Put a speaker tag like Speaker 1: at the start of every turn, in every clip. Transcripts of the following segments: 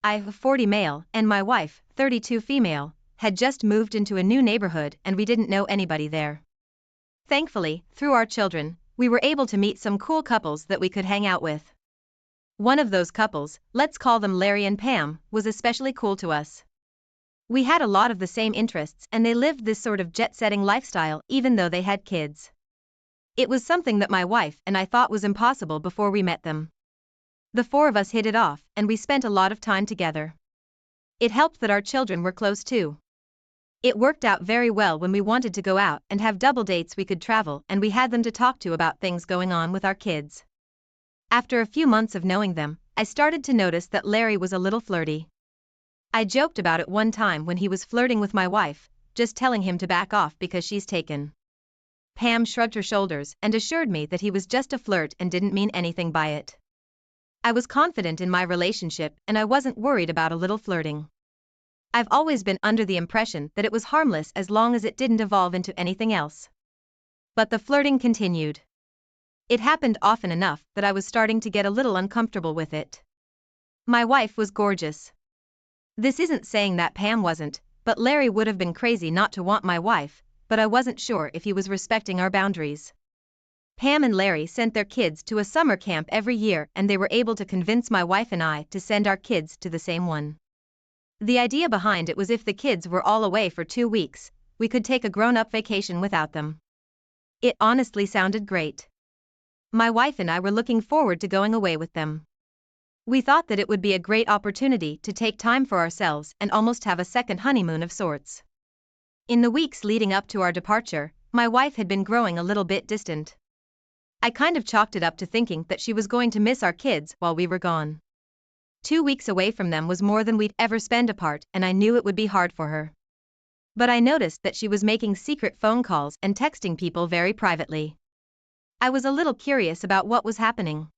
Speaker 1: I, 40 male, and my wife, 32 female, had just moved into a new neighborhood and we didn't know anybody there. Thankfully, through our children, we were able to meet some cool couples that we could hang out with. One of those couples, let's call them Larry and Pam, was especially cool to us. We had a lot of the same interests and they lived this sort of jet-setting lifestyle even though they had kids. It was something that my wife and I thought was impossible before we met them. The four of us hit it off and we spent a lot of time together. It helped that our children were close too. It worked out very well when we wanted to go out and have double dates. We could travel and we had them to talk to about things going on with our kids. After a few months of knowing them, I started to notice that Larry was a little flirty. I joked about it one time when he was flirting with my wife, just telling him to back off because she's taken. Pam shrugged her shoulders and assured me that he was just a flirt and didn't mean anything by it. I was confident in my relationship and I wasn't worried about a little flirting. I've always been under the impression that it was harmless as long as it didn't evolve into anything else. But the flirting continued. It happened often enough that I was starting to get a little uncomfortable with it. My wife was gorgeous. This isn't saying that Pam wasn't, but Larry would have been crazy not to want my wife, but I wasn't sure if he was respecting our boundaries. Pam and Larry sent their kids to a summer camp every year and they were able to convince my wife and I to send our kids to the same one. The idea behind it was if the kids were all away for 2 weeks, we could take a grown-up vacation without them. It honestly sounded great. My wife and I were looking forward to going away with them. We thought that it would be a great opportunity to take time for ourselves and almost have a second honeymoon of sorts. In the weeks leading up to our departure, my wife had been growing a little bit distant. I kind of chalked it up to thinking that she was going to miss our kids while we were gone. 2 weeks away from them was more than we'd ever spend apart and I knew it would be hard for her. But I noticed that she was making secret phone calls and texting people very privately. I was a little curious about what was happening.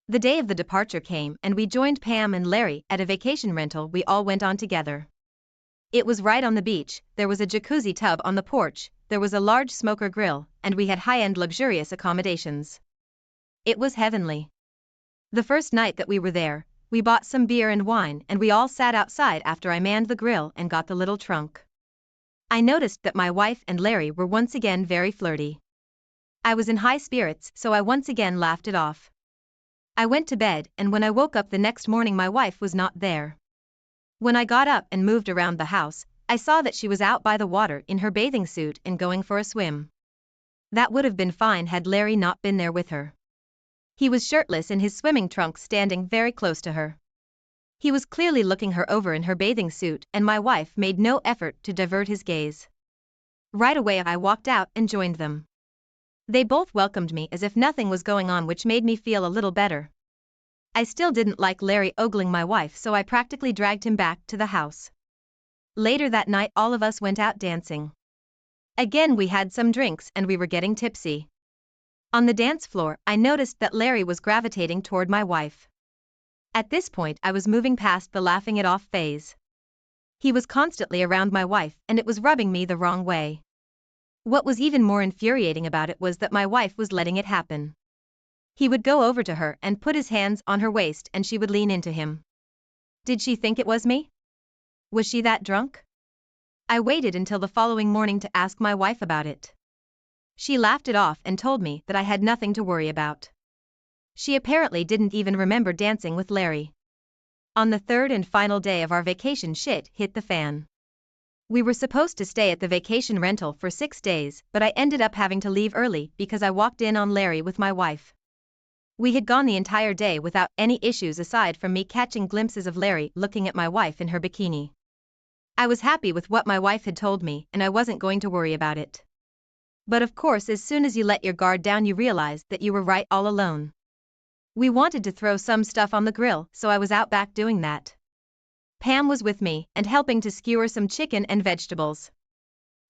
Speaker 1: The day of the departure came and we joined Pam and Larry at a vacation rental we all went on together. It was right on the beach, there was a jacuzzi tub on the porch, there was a large smoker grill, and we had high-end luxurious accommodations. It was heavenly. The first night that we were there, we bought some beer and wine and we all sat outside after I manned the grill and got the little trunk. I noticed that my wife and Larry were once again very flirty. I was in high spirits so I once again laughed it off. I went to bed and when I woke up the next morning my wife was not there. When I got up and moved around the house, I saw that she was out by the water in her bathing suit and going for a swim. That would have been fine had Larry not been there with her. He was shirtless in his swimming trunks standing very close to her. He was clearly looking her over in her bathing suit and my wife made no effort to divert his gaze. Right away I walked out and joined them. They both welcomed me as if nothing was going on, which made me feel a little better. I still didn't like Larry ogling my wife so I practically dragged him back to the house. Later that night all of us went out dancing. Again we had some drinks and we were getting tipsy. On the dance floor, I noticed that Larry was gravitating toward my wife. At this point I was moving past the laughing it off phase. He was constantly around my wife and it was rubbing me the wrong way. What was even more infuriating about it was that my wife was letting it happen. He would go over to her and put his hands on her waist and she would lean into him. Did she think it was me? Was she that drunk? I waited until the following morning to ask my wife about it. She laughed it off and told me that I had nothing to worry about. She apparently didn't even remember dancing with Larry. On the third and final day of our vacation, shit hit the fan. We were supposed to stay at the vacation rental for 6 days, but I ended up having to leave early because I walked in on Larry with my wife. We had gone the entire day without any issues aside from me catching glimpses of Larry looking at my wife in her bikini. I was happy with what my wife had told me and I wasn't going to worry about it. But of course as soon as you let your guard down you realize that you were right all alone. We wanted to throw some stuff on the grill so I was out back doing that. Pam was with me and helping to skewer some chicken and vegetables.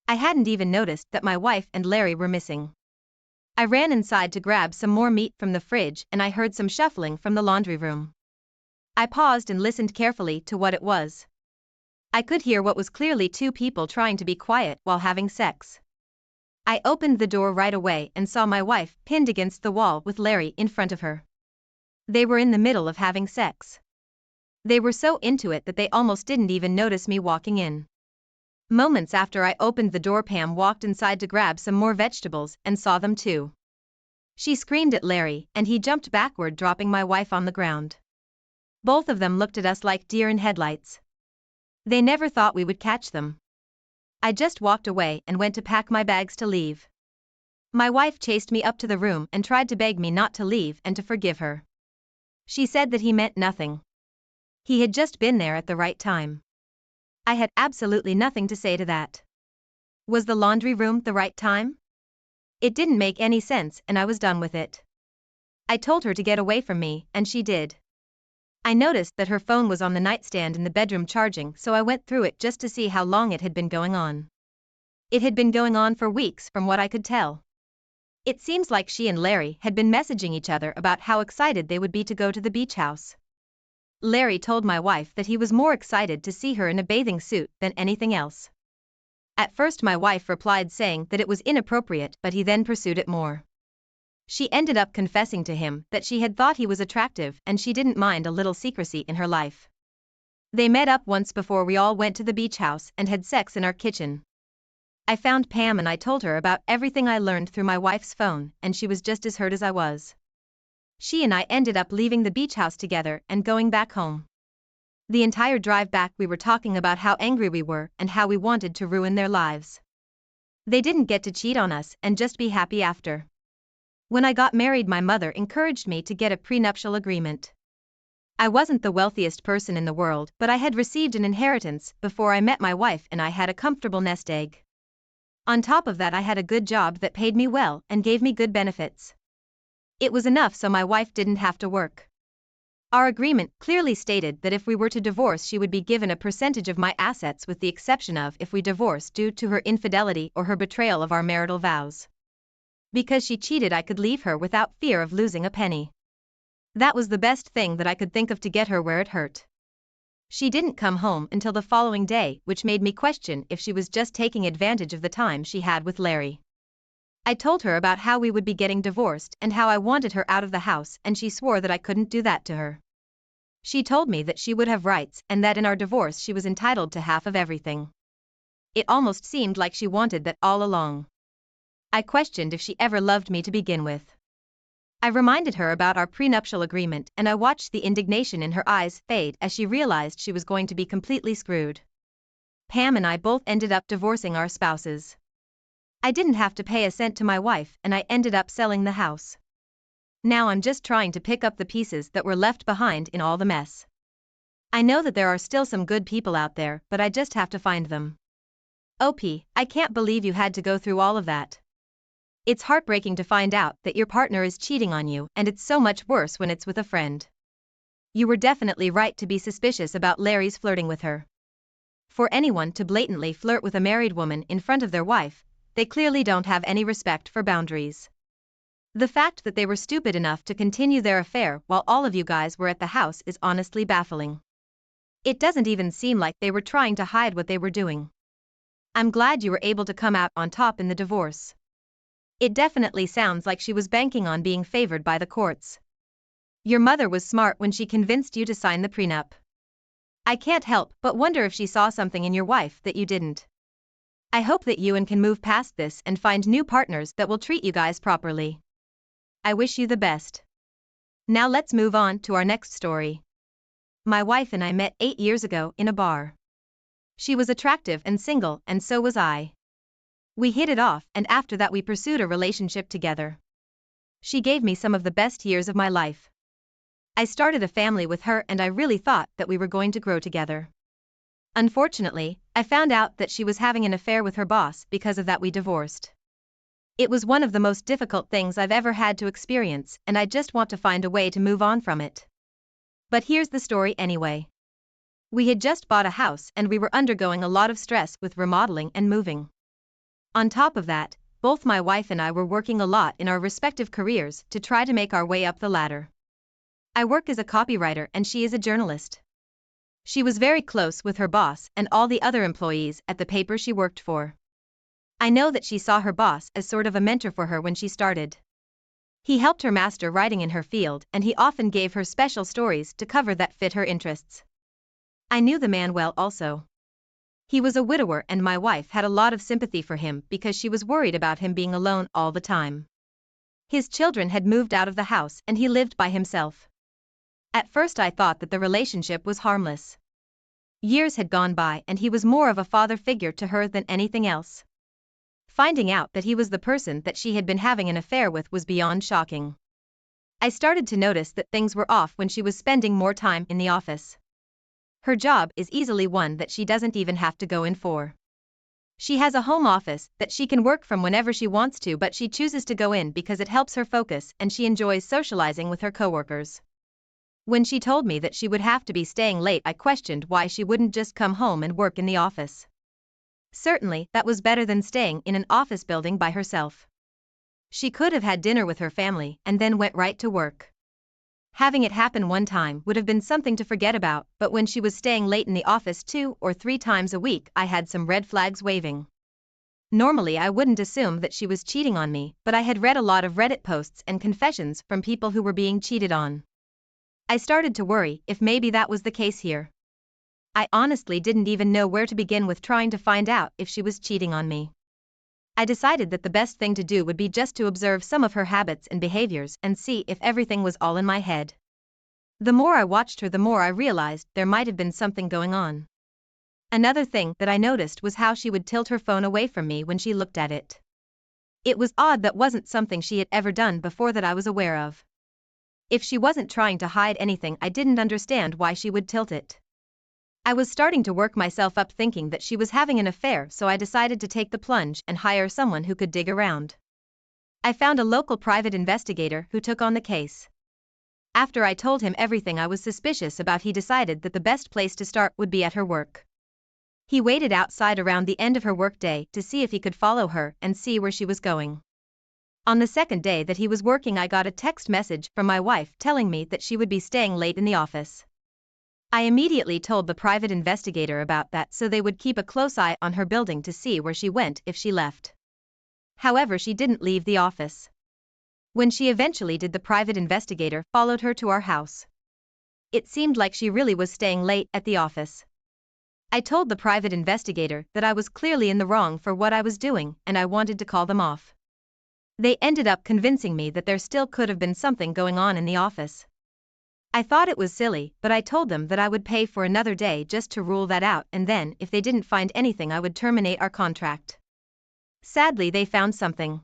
Speaker 1: I hadn't even noticed that my wife and Larry were missing. I ran inside to grab some more meat from the fridge and I heard some shuffling from the laundry room. I paused and listened carefully to what it was. I could hear what was clearly 2 people trying to be quiet while having sex. I opened the door right away and saw my wife pinned against the wall with Larry in front of her. They were in the middle of having sex. They were so into it that they almost didn't even notice me walking in. Moments after I opened the door, Pam walked inside to grab some more vegetables and saw them too. She screamed at Larry, and he jumped backward, dropping my wife on the ground. Both of them looked at us like deer in headlights. They never thought we would catch them. I just walked away and went to pack my bags to leave. My wife chased me up to the room and tried to beg me not to leave and to forgive her. She said that he meant nothing. He had just been there at the right time. I had absolutely nothing to say to that. Was the laundry room the right time? It didn't make any sense, and I was done with it. I told her to get away from me, and she did. I noticed that her phone was on the nightstand in the bedroom charging, so I went through it just to see how long it had been going on. It had been going on for weeks, from what I could tell. It seems like she and Larry had been messaging each other about how excited they would be to go to the beach house. Larry told my wife that he was more excited to see her in a bathing suit than anything else. At first my wife replied saying that it was inappropriate, but he then pursued it more. She ended up confessing to him that she had thought he was attractive and she didn't mind a little secrecy in her life. They met up once before we all went to the beach house and had sex in our kitchen. I found Pam and I told her about everything I learned through my wife's phone, and she was just as hurt as I was. She and I ended up leaving the beach house together and going back home. The entire drive back we were talking about how angry we were and how we wanted to ruin their lives. They didn't get to cheat on us and just be happy after. When I got married, my mother encouraged me to get a prenuptial agreement. I wasn't the wealthiest person in the world, but I had received an inheritance before I met my wife and I had a comfortable nest egg. On top of that, I had a good job that paid me well and gave me good benefits. It was enough so my wife didn't have to work. Our agreement clearly stated that if we were to divorce, she would be given a percentage of my assets, with the exception of if we divorced due to her infidelity or her betrayal of our marital vows. Because she cheated, I could leave her without fear of losing a penny. That was the best thing that I could think of to get her where it hurt. She didn't come home until the following day, which made me question if she was just taking advantage of the time she had with Larry. I told her about how we would be getting divorced and how I wanted her out of the house, and she swore that I couldn't do that to her. She told me that she would have rights and that in our divorce she was entitled to half of everything. It almost seemed like she wanted that all along. I questioned if she ever loved me to begin with. I reminded her about our prenuptial agreement, and I watched the indignation in her eyes fade as she realized she was going to be completely screwed. Pam and I both ended up divorcing our spouses. I didn't have to pay a cent to my wife, and I ended up selling the house. Now I'm just trying to pick up the pieces that were left behind in all the mess. I know that there are still some good people out there, but I just have to find them. OP, I can't believe you had to go through all of that. It's heartbreaking to find out that your partner is cheating on you, and it's so much worse when it's with a friend. You were definitely right to be suspicious about Larry's flirting with her. For anyone to blatantly flirt with a married woman in front of their wife, they clearly don't have any respect for boundaries. The fact that they were stupid enough to continue their affair while all of you guys were at the house is honestly baffling. It doesn't even seem like they were trying to hide what they were doing. I'm glad you were able to come out on top in the divorce. It definitely sounds like she was banking on being favored by the courts. Your mother was smart when she convinced you to sign the prenup. I can't help but wonder if she saw something in your wife that you didn't. I hope that you can move past this and find new partners that will treat you guys properly. I wish you the best. Now let's move on to our next story. My wife and I met 8 years ago in a bar. She was attractive and single, and so was I. We hit it off, and after that we pursued a relationship together. She gave me some of the best years of my life. I started a family with her, and I really thought that we were going to grow together. Unfortunately, I found out that she was having an affair with her boss. Because of that, we divorced. It was one of the most difficult things I've ever had to experience, and I just want to find a way to move on from it. But here's the story anyway. We had just bought a house and we were undergoing a lot of stress with remodeling and moving. On top of that, both my wife and I were working a lot in our respective careers to try to make our way up the ladder. I work as a copywriter and she is a journalist. She was very close with her boss and all the other employees at the paper she worked for. I know that she saw her boss as sort of a mentor for her when she started. He helped her master writing in her field, and he often gave her special stories to cover that fit her interests. I knew the man well also. He was a widower and my wife had a lot of sympathy for him because she was worried about him being alone all the time. His children had moved out of the house and he lived by himself. At first I thought that the relationship was harmless. Years had gone by and he was more of a father figure to her than anything else. Finding out that he was the person that she had been having an affair with was beyond shocking. I started to notice that things were off when she was spending more time in the office. Her job is easily one that she doesn't even have to go in for. She has a home office that she can work from whenever she wants to, but she chooses to go in because it helps her focus and she enjoys socializing with her coworkers. When she told me that she would have to be staying late, I questioned why she wouldn't just come home and work in the office. Certainly, that was better than staying in an office building by herself. She could have had dinner with her family and then went right to work. Having it happen one time would have been something to forget about, but when she was staying late in the office 2 or 3 times a week, I had some red flags waving. Normally I wouldn't assume that she was cheating on me, but I had read a lot of Reddit posts and confessions from people who were being cheated on. I started to worry if maybe that was the case here. I honestly didn't even know where to begin with trying to find out if she was cheating on me. I decided that the best thing to do would be just to observe some of her habits and behaviors and see if everything was all in my head. The more I watched her, the more I realized there might have been something going on. Another thing that I noticed was how she would tilt her phone away from me when she looked at it. It was odd, that wasn't something she had ever done before that I was aware of. If she wasn't trying to hide anything, I didn't understand why she would tilt it. I was starting to work myself up thinking that she was having an affair, so I decided to take the plunge and hire someone who could dig around. I found a local private investigator who took on the case. After I told him everything I was suspicious about, he decided that the best place to start would be at her work. He waited outside around the end of her workday to see if he could follow her and see where she was going. On the second day that he was working, I got a text message from my wife telling me that she would be staying late in the office. I immediately told the private investigator about that so they would keep a close eye on her building to see where she went if she left. However, she didn't leave the office. When she eventually did, the private investigator followed her to our house. It seemed like she really was staying late at the office. I told the private investigator that I was clearly in the wrong for what I was doing and I wanted to call them off. They ended up convincing me that there still could have been something going on in the office. I thought it was silly, but I told them that I would pay for another day just to rule that out, and then if they didn't find anything I would terminate our contract. Sadly, they found something.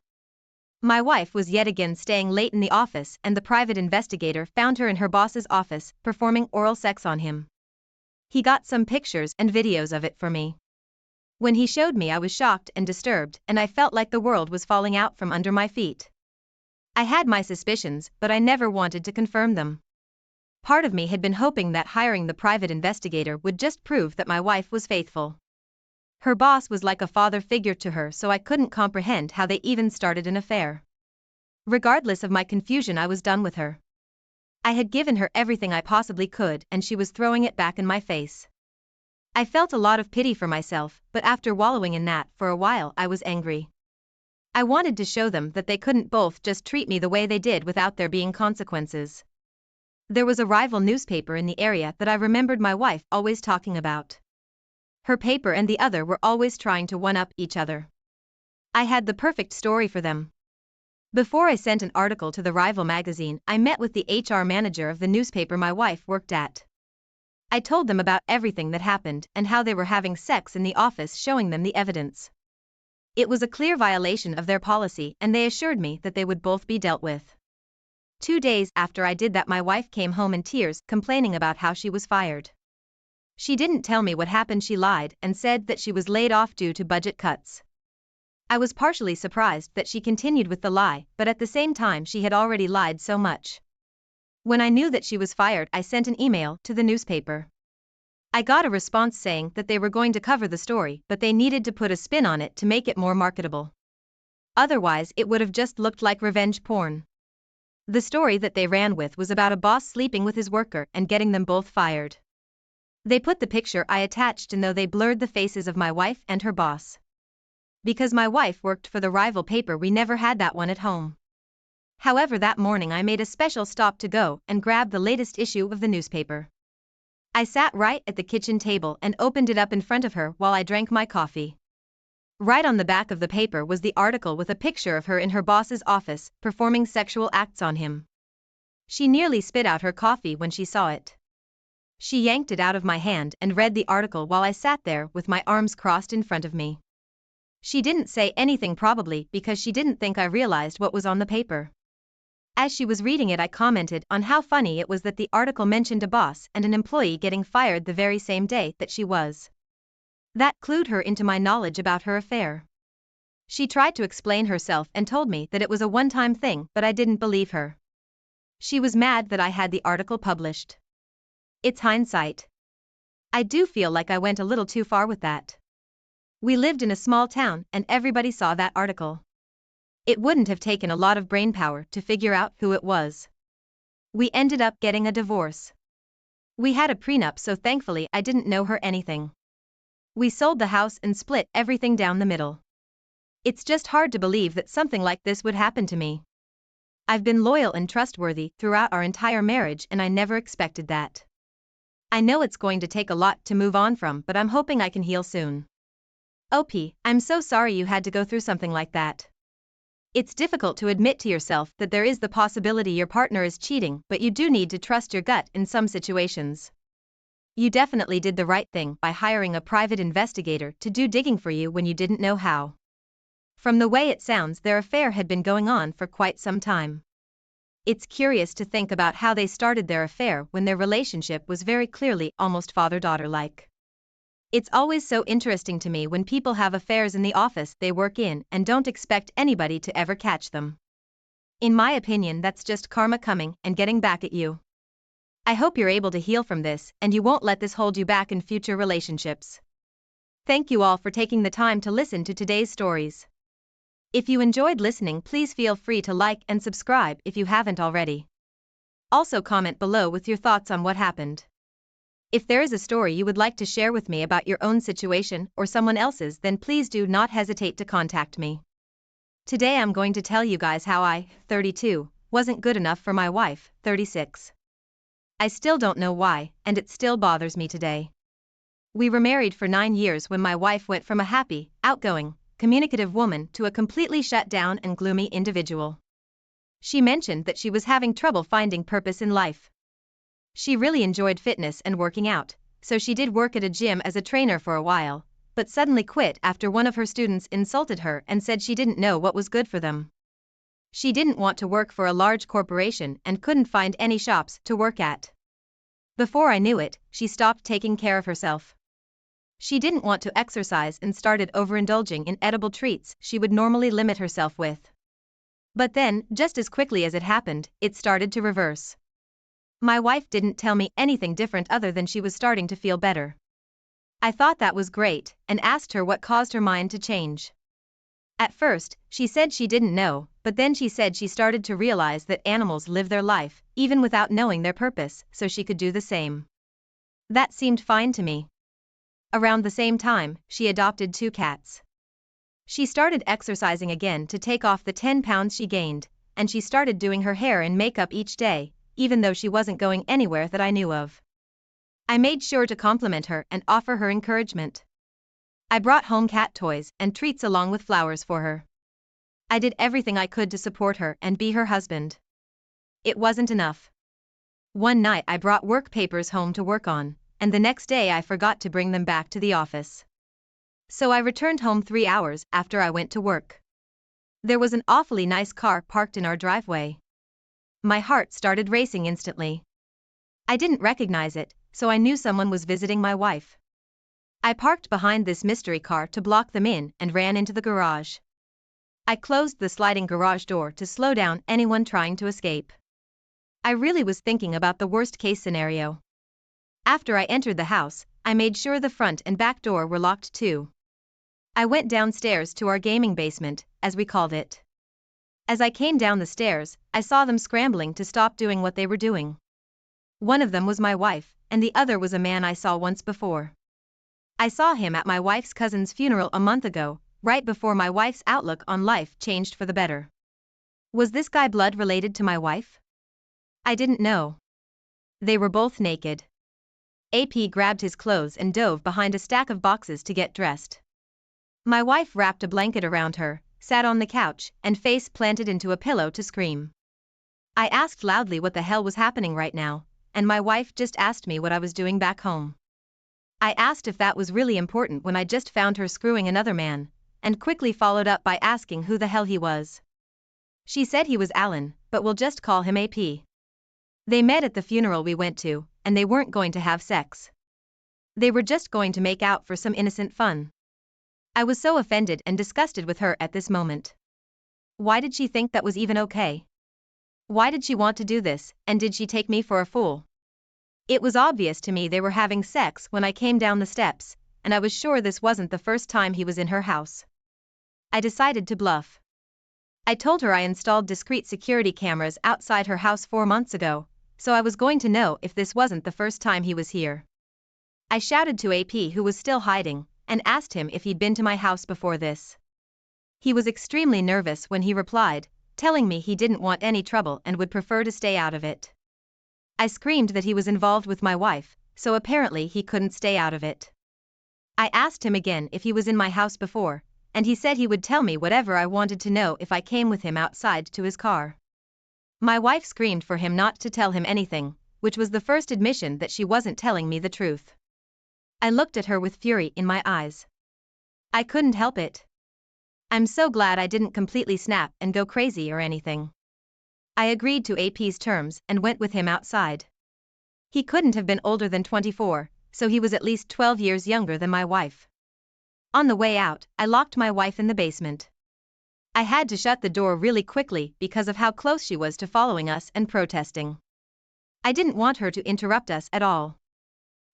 Speaker 1: My wife was yet again staying late in the office and the private investigator found her in her boss's office, performing oral sex on him. He got some pictures and videos of it for me. When he showed me, I was shocked and disturbed, and I felt like the world was falling out from under my feet. I had my suspicions, but I never wanted to confirm them. Part of me had been hoping that hiring the private investigator would just prove that my wife was faithful. Her boss was like a father figure to her, so I couldn't comprehend how they even started an affair. Regardless of my confusion, I was done with her. I had given her everything I possibly could, and she was throwing it back in my face. I felt a lot of pity for myself, but after wallowing in that for a while, I was angry. I wanted to show them that they couldn't both just treat me the way they did without there being consequences. There was a rival newspaper in the area that I remembered my wife always talking about. Her paper and the other were always trying to one-up each other. I had the perfect story for them. Before I sent an article to the rival magazine, I met with the HR manager of the newspaper my wife worked at. I told them about everything that happened and how they were having sex in the office, showing them the evidence. It was a clear violation of their policy, and they assured me that they would both be dealt with. 2 days after I did that, my wife came home in tears, complaining about how she was fired. She didn't tell me what happened. She lied and said that she was laid off due to budget cuts. I was partially surprised that she continued with the lie, but at the same time she had already lied so much. When I knew that she was fired, I sent an email to the newspaper. I got a response saying that they were going to cover the story, but they needed to put a spin on it to make it more marketable. Otherwise, it would have just looked like revenge porn. The story that they ran with was about a boss sleeping with his worker and getting them both fired. They put the picture I attached in, though they blurred the faces of my wife and her boss. Because my wife worked for the rival paper, we never had that one at home. However, that morning I made a special stop to go and grab the latest issue of the newspaper. I sat right at the kitchen table and opened it up in front of her while I drank my coffee. Right on the back of the paper was the article with a picture of her in her boss's office, performing sexual acts on him. She nearly spit out her coffee when she saw it. She yanked it out of my hand and read the article while I sat there with my arms crossed in front of me. She didn't say anything, probably because she didn't think I realized what was on the paper. As she was reading it, I commented on how funny it was that the article mentioned a boss and an employee getting fired the very same day that she was. That clued her into my knowledge about her affair. She tried to explain herself and told me that it was a one-time thing, but I didn't believe her. She was mad that I had the article published. It's hindsight. I do feel like I went a little too far with that. We lived in a small town and everybody saw that article. It wouldn't have taken a lot of brainpower to figure out who it was. We ended up getting a divorce. We had a prenup, so thankfully I didn't know her anything. We sold the house and split everything down the middle. It's just hard to believe that something like this would happen to me. I've been loyal and trustworthy throughout our entire marriage and I never expected that. I know it's going to take a lot to move on from, but I'm hoping I can heal soon. OP, I'm so sorry you had to go through something like that. It's difficult to admit to yourself that there is the possibility your partner is cheating, but you do need to trust your gut in some situations. You definitely did the right thing by hiring a private investigator to do digging for you when you didn't know how. From the way it sounds, their affair had been going on for quite some time. It's curious to think about how they started their affair when their relationship was very clearly almost father-daughter-like. It's always so interesting to me when people have affairs in the office they work in and don't expect anybody to ever catch them. In my opinion, that's just karma coming and getting back at you. I hope you're able to heal from this and you won't let this hold you back in future relationships. Thank you all for taking the time to listen to today's stories. If you enjoyed listening, please feel free to like and subscribe if you haven't already. Also comment below with your thoughts on what happened. If there is a story you would like to share with me about your own situation or someone else's, then please do not hesitate to contact me. Today I'm going to tell you guys how I, 32, wasn't good enough for my wife, 36. I still don't know why, and it still bothers me today. We were married for 9 years when my wife went from a happy, outgoing, communicative woman to a completely shut down and gloomy individual. She mentioned that she was having trouble finding purpose in life. She really enjoyed fitness and working out, so she did work at a gym as a trainer for a while, but suddenly quit after one of her students insulted her and said she didn't know what was good for them. She didn't want to work for a large corporation and couldn't find any shops to work at. Before I knew it, she stopped taking care of herself. She didn't want to exercise and started overindulging in edible treats she would normally limit herself with. But then, just as quickly as it happened, it started to reverse. My wife didn't tell me anything different other than she was starting to feel better. I thought that was great and asked her what caused her mind to change. At first, she said she didn't know, but then she said she started to realize that animals live their life, even without knowing their purpose, so she could do the same. That seemed fine to me. Around the same time, she adopted 2 cats. She started exercising again to take off the 10 pounds she gained, and she started doing her hair and makeup each day, even though she wasn't going anywhere that I knew of. I made sure to compliment her and offer her encouragement. I brought home cat toys and treats along with flowers for her. I did everything I could to support her and be her husband. It wasn't enough. One night I brought work papers home to work on, and the next day I forgot to bring them back to the office. So I returned home 3 hours after I went to work. There was an awfully nice car parked in our driveway. My heart started racing instantly. I didn't recognize it, so I knew someone was visiting my wife. I parked behind this mystery car to block them in and ran into the garage. I closed the sliding garage door to slow down anyone trying to escape. I really was thinking about the worst-case scenario. After I entered the house, I made sure the front and back door were locked too. I went downstairs to our gaming basement, as we called it. As I came down the stairs, I saw them scrambling to stop doing what they were doing. One of them was my wife, and the other was a man I saw once before. I saw him at my wife's cousin's funeral a month ago, right before my wife's outlook on life changed for the better. Was this guy blood related to my wife? I didn't know. They were both naked. AP grabbed his clothes and dove behind a stack of boxes to get dressed. My wife wrapped a blanket around her, sat on the couch, and face planted into a pillow to scream. I asked loudly what the hell was happening right now, and my wife just asked me what I was doing back home. I asked if that was really important when I just found her screwing another man, and quickly followed up by asking who the hell he was. She said he was Alan, but we'll just call him AP. They met at the funeral we went to, and they weren't going to have sex. They were just going to make out for some innocent fun. I was so offended and disgusted with her at this moment. Why did she think that was even okay? Why did she want to do this, and did she take me for a fool? It was obvious to me they were having sex when I came down the steps, and I was sure this wasn't the first time he was in her house. I decided to bluff. I told her I installed discreet security cameras outside her house 4 months ago, so I was going to know if this wasn't the first time he was here. I shouted to AP, who was still hiding, and asked him if he'd been to my house before this. He was extremely nervous when he replied, telling me he didn't want any trouble and would prefer to stay out of it. I screamed that he was involved with my wife, so apparently he couldn't stay out of it. I asked him again if he was in my house before, and he said he would tell me whatever I wanted to know if I came with him outside to his car. My wife screamed for him not to tell him anything, which was the first admission that she wasn't telling me the truth. I looked at her with fury in my eyes. I couldn't help it. I'm so glad I didn't completely snap and go crazy or anything. I agreed to AP's terms and went with him outside. He couldn't have been older than 24, so he was at least 12 years younger than my wife. On the way out, I locked my wife in the basement. I had to shut the door really quickly because of how close she was to following us and protesting. I didn't want her to interrupt us at all.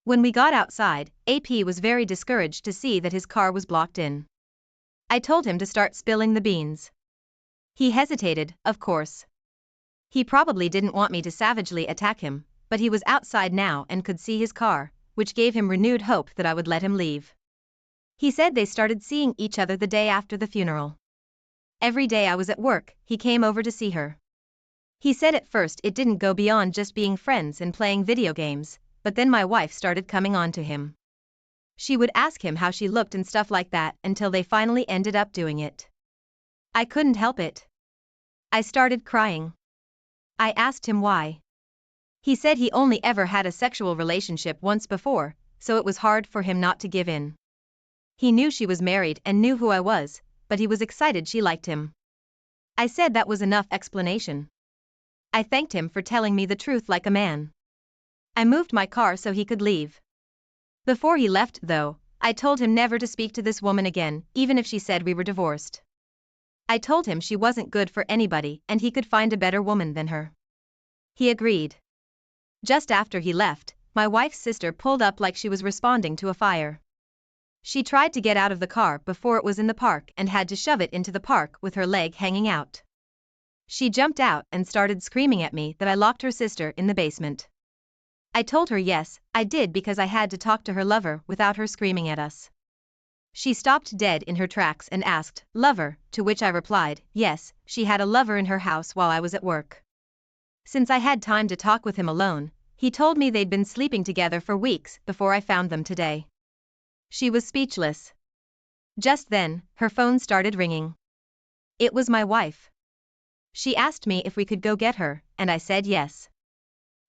Speaker 1: When we got outside, AP was very discouraged to see that his car was blocked in. I told him to start spilling the beans. He hesitated, of course. He probably didn't want me to savagely attack him, but he was outside now and could see his car, which gave him renewed hope that I would let him leave. He said they started seeing each other the day after the funeral. Every day I was at work, he came over to see her. He said at first it didn't go beyond just being friends and playing video games, but then my wife started coming on to him. She would ask him how she looked and stuff like that until they finally ended up doing it. I couldn't help it. I started crying. I asked him why. He said he only ever had a sexual relationship once before, so it was hard for him not to give in. He knew she was married and knew who I was, but he was excited she liked him. I said that was enough explanation. I thanked him for telling me the truth like a man. I moved my car so he could leave. Before he left, though, I told him never to speak to this woman again, even if she said we were divorced. I told him she wasn't good for anybody and he could find a better woman than her. He agreed. Just after he left, my wife's sister pulled up like she was responding to a fire. She tried to get out of the car before it was in the park and had to shove it into the park with her leg hanging out. She jumped out and started screaming at me that I locked her sister in the basement. I told her yes, I did because I had to talk to her lover without her screaming at us. She stopped dead in her tracks and asked, "Lover?" To which I replied, yes, she had a lover in her house while I was at work. Since I had time to talk with him alone, he told me they'd been sleeping together for weeks before I found them today. She was speechless. Just then, her phone started ringing. It was my wife. She asked me if we could go get her, and I said yes.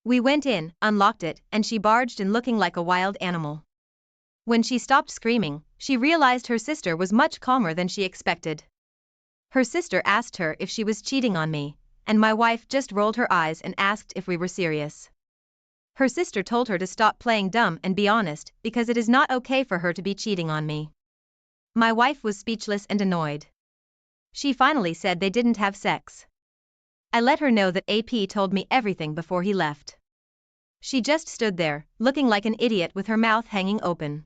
Speaker 1: We went in, unlocked it, and she barged in looking like a wild animal. When she stopped screaming, she realized her sister was much calmer than she expected. Her sister asked her if she was cheating on me, and my wife just rolled her eyes and asked if we were serious. Her sister told her to stop playing dumb and be honest because it is not okay for her to be cheating on me. My wife was speechless and annoyed. She finally said they didn't have sex. I let her know that AP told me everything before he left. She just stood there, looking like an idiot with her mouth hanging open.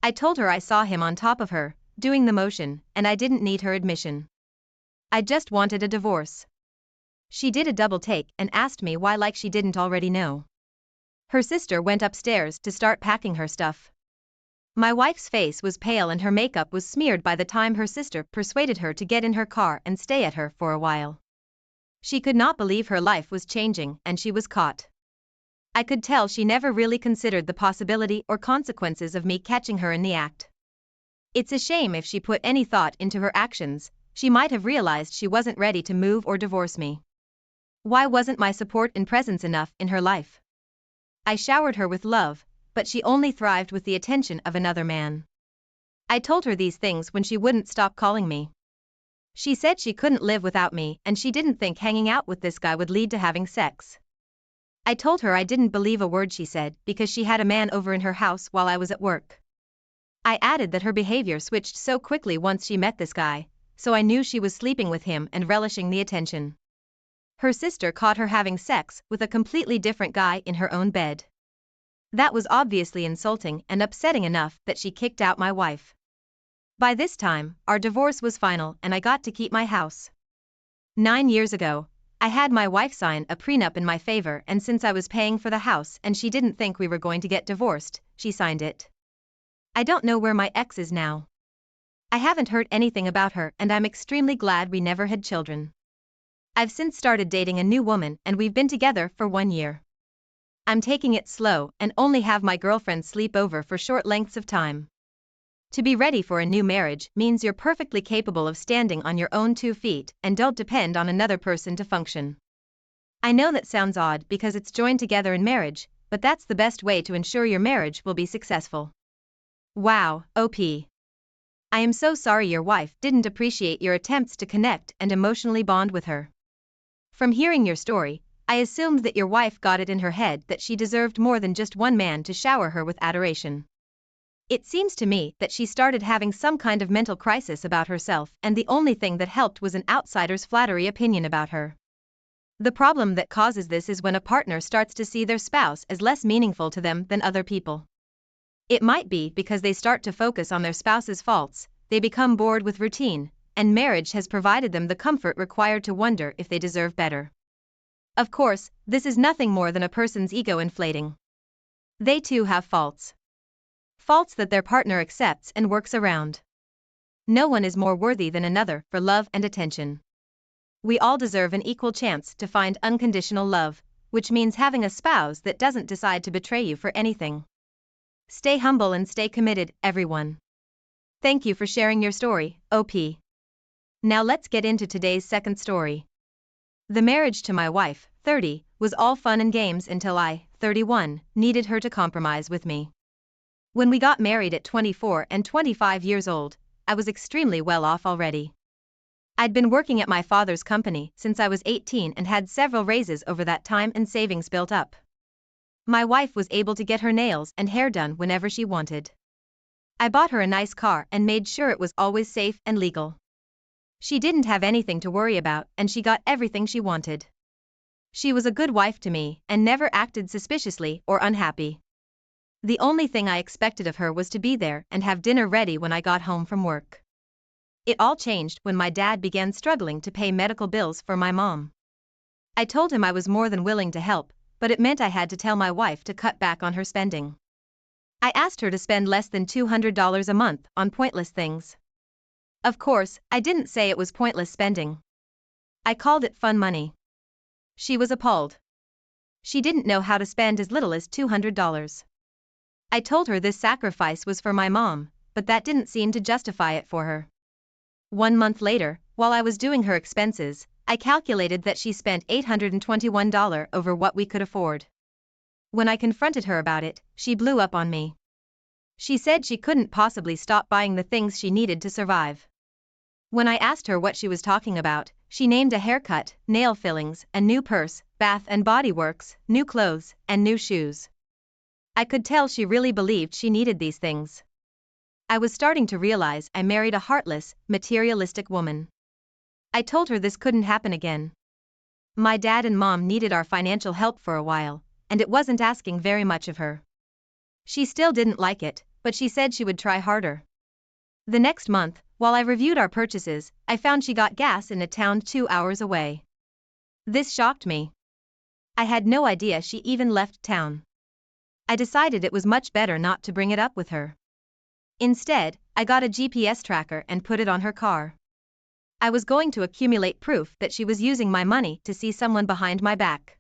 Speaker 1: I told her I saw him on top of her, doing the motion, and I didn't need her admission. I just wanted a divorce. She did a double take and asked me why like she didn't already know. Her sister went upstairs to start packing her stuff. My wife's face was pale and her makeup was smeared by the time her sister persuaded her to get in her car and stay at her for a while. She could not believe her life was changing and she was caught. I could tell she never really considered the possibility or consequences of me catching her in the act. It's a shame if she put any thought into her actions, she might have realized she wasn't ready to move or divorce me. Why wasn't my support and presence enough in her life? I showered her with love, but she only thrived with the attention of another man. I told her these things when she wouldn't stop calling me. She said she couldn't live without me and she didn't think hanging out with this guy would lead to having sex. I told her I didn't believe a word she said because she had a man over in her house while I was at work. I added that her behavior switched so quickly once she met this guy, so I knew she was sleeping with him and relishing the attention. Her sister caught her having sex with a completely different guy in her own bed. That was obviously insulting and upsetting enough that she kicked out my wife. By this time, our divorce was final and I got to keep my house. 9 years ago, I had my wife sign a prenup in my favor, and since I was paying for the house and she didn't think we were going to get divorced, she signed it. I don't know where my ex is now. I haven't heard anything about her and I'm extremely glad we never had children. I've since started dating a new woman and we've been together for 1 year. I'm taking it slow and only have my girlfriend sleep over for short lengths of time. To be ready for a new marriage means you're perfectly capable of standing on your own 2 feet and don't depend on another person to function. I know that sounds odd because it's joined together in marriage, but that's the best way to ensure your marriage will be successful. Wow, OP. I am so sorry your wife didn't appreciate your attempts to connect and emotionally bond with her. From hearing your story, I assumed that your wife got it in her head that she deserved more than just one man to shower her with adoration. It seems to me that she started having some kind of mental crisis about herself and the only thing that helped was an outsider's flattery opinion about her. The problem that causes this is when a partner starts to see their spouse as less meaningful to them than other people. It might be because they start to focus on their spouse's faults, they become bored with routine, and marriage has provided them the comfort required to wonder if they deserve better. Of course, this is nothing more than a person's ego inflating. They too have faults. Faults that their partner accepts and works around. No one is more worthy than another for love and attention. We all deserve an equal chance to find unconditional love, which means having a spouse that doesn't decide to betray you for anything. Stay humble and stay committed, everyone. Thank you for sharing your story, OP. Now let's get into today's second story. The marriage to my wife, 30, was all fun and games until I, 31, needed her to compromise with me. When we got married at 24 and 25 years old, I was extremely well off already. I'd been working at my father's company since I was 18 and had several raises over that time and savings built up. My wife was able to get her nails and hair done whenever she wanted. I bought her a nice car and made sure it was always safe and legal. She didn't have anything to worry about and she got everything she wanted. She was a good wife to me and never acted suspiciously or unhappy. The only thing I expected of her was to be there and have dinner ready when I got home from work. It all changed when my dad began struggling to pay medical bills for my mom. I told him I was more than willing to help, but it meant I had to tell my wife to cut back on her spending. I asked her to spend less than $200 a month on pointless things. Of course, I didn't say it was pointless spending. I called it fun money. She was appalled. She didn't know how to spend as little as $200. I told her this sacrifice was for my mom, but that didn't seem to justify it for her. 1 month later, while I was doing her expenses, I calculated that she spent $821 over what we could afford. When I confronted her about it, she blew up on me. She said she couldn't possibly stop buying the things she needed to survive. When I asked her what she was talking about, she named a haircut, nail fillings, a new purse, Bath and Body Works, new clothes, and new shoes. I could tell she really believed she needed these things. I was starting to realize I married a heartless, materialistic woman. I told her this couldn't happen again. My dad and mom needed our financial help for a while, and it wasn't asking very much of her. She still didn't like it, but she said she would try harder. The next month, while I reviewed our purchases, I found she got gas in a town 2 hours away. This shocked me. I had no idea she even left town. I decided it was much better not to bring it up with her. Instead, I got a GPS tracker and put it on her car. I was going to accumulate proof that she was using my money to see someone behind my back.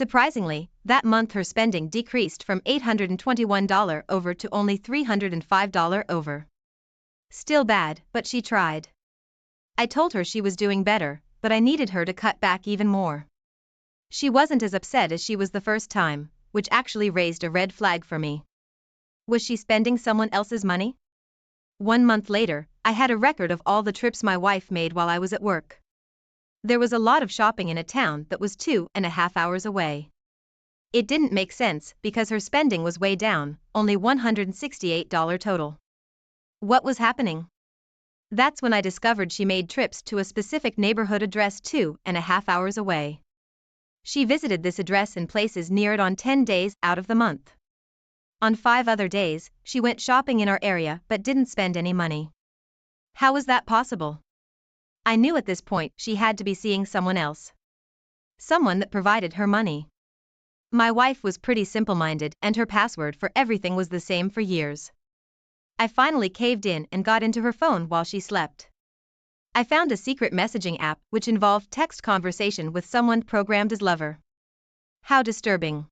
Speaker 1: Surprisingly, that month her spending decreased from $821 over to only $305 over. Still bad, but she tried. I told her she was doing better, but I needed her to cut back even more. She wasn't as upset as she was the first time, which actually raised a red flag for me. Was she spending someone else's money? 1 month later, I had a record of all the trips my wife made while I was at work. There was a lot of shopping in a town that was 2.5 hours away. It didn't make sense because her spending was way down, only $168 total. What was happening? That's when I discovered she made trips to a specific neighborhood address 2.5 hours away. She visited this address and places near it on 10 days out of the month. On 5 other days, she went shopping in our area but didn't spend any money. How was that possible? I knew at this point she had to be seeing someone else. Someone that provided her money. My wife was pretty simple-minded and her password for everything was the same for years. I finally caved in and got into her phone while she slept. I found a secret messaging app which involved text conversation with someone programmed as lover. How disturbing.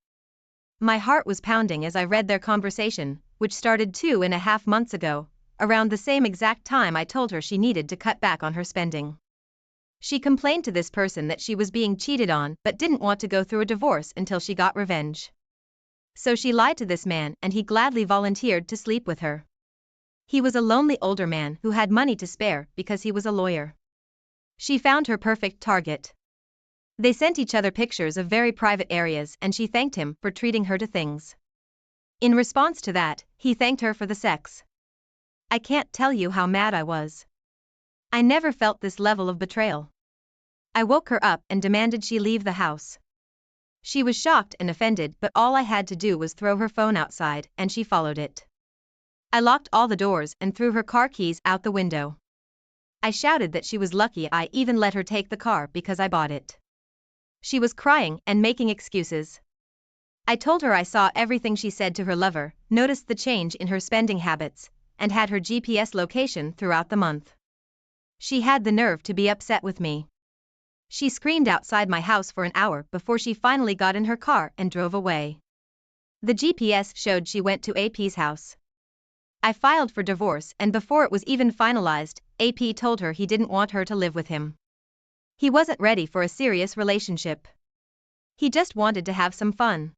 Speaker 1: My heart was pounding as I read their conversation, which started 2.5 months ago, around the same exact time I told her she needed to cut back on her spending. She complained to this person that she was being cheated on but didn't want to go through a divorce until she got revenge. So she lied to this man and he gladly volunteered to sleep with her. He was a lonely older man who had money to spare because he was a lawyer. She found her perfect target. They sent each other pictures of very private areas and she thanked him for treating her to things. In response to that, he thanked her for the sex. I can't tell you how mad I was. I never felt this level of betrayal. I woke her up and demanded she leave the house. She was shocked and offended, but all I had to do was throw her phone outside and she followed it. I locked all the doors and threw her car keys out the window. I shouted that she was lucky I even let her take the car because I bought it. She was crying and making excuses. I told her I saw everything she said to her lover, noticed the change in her spending habits, and had her GPS location throughout the month. She had the nerve to be upset with me. She screamed outside my house for an hour before she finally got in her car and drove away. The GPS showed she went to AP's house. I filed for divorce and before it was even finalized, AP told her he didn't want her to live with him. He wasn't ready for a serious relationship. He just wanted to have some fun.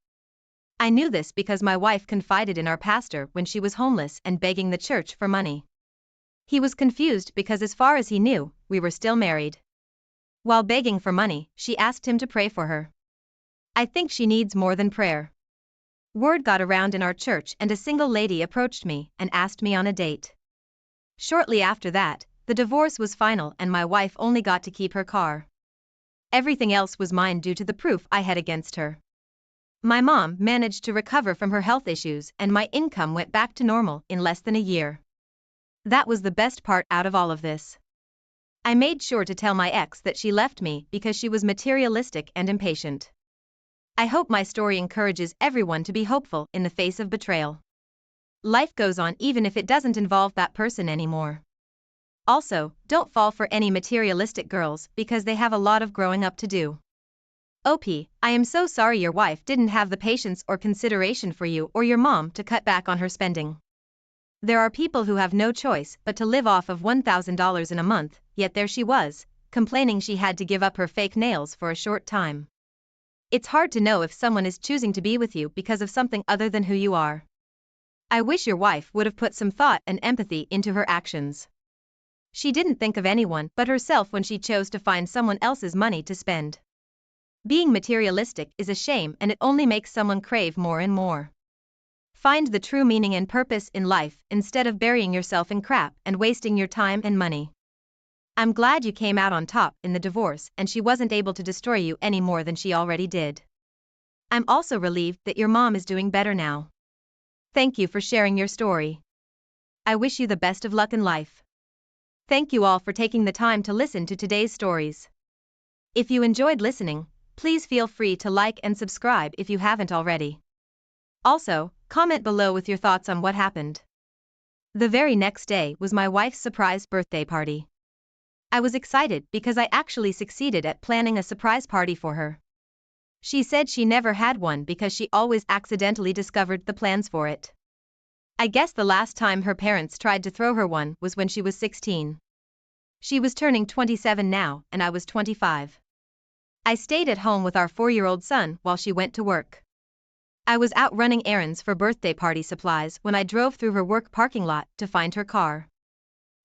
Speaker 1: I knew this because my wife confided in our pastor when she was homeless and begging the church for money. He was confused because as far as he knew, we were still married. While begging for money, she asked him to pray for her. I think she needs more than prayer. Word got around in our church and a single lady approached me and asked me on a date. Shortly after that, the divorce was final and my wife only got to keep her car. Everything else was mine due to the proof I had against her. My mom managed to recover from her health issues and my income went back to normal in less than a year. That was the best part out of all of this. I made sure to tell my ex that she left me because she was materialistic and impatient. I hope my story encourages everyone to be hopeful in the face of betrayal. Life goes on even if it doesn't involve that person anymore. Also, don't fall for any materialistic girls because they have a lot of growing up to do. OP, I am so sorry your wife didn't have the patience or consideration for you or your mom to cut back on her spending. There are people who have no choice but to live off of $1,000 in a month, yet there she was, complaining she had to give up her fake nails for a short time. It's hard to know if someone is choosing to be with you because of something other than who you are. I wish your wife would have put some thought and empathy into her actions. She didn't think of anyone but herself when she chose to find someone else's money to spend. Being materialistic is a shame and it only makes someone crave more and more. Find the true meaning and purpose in life instead of burying yourself in crap and wasting your time and money. I'm glad you came out on top in the divorce and she wasn't able to destroy you any more than she already did. I'm also relieved that your mom is doing better now. Thank you for sharing your story. I wish you the best of luck in life. Thank you all for taking the time to listen to today's stories. If you enjoyed listening, please feel free to like and subscribe if you haven't already. Also, comment below with your thoughts on what happened. The very next day was my wife's surprise birthday party. I was excited because I actually succeeded at planning a surprise party for her. She said she never had one because she always accidentally discovered the plans for it. I guess the last time her parents tried to throw her one was when she was 16. She was turning 27 now, and I was 25. I stayed at home with our 4-year-old son while she went to work. I was out running errands for birthday party supplies when I drove through her work parking lot to find her car.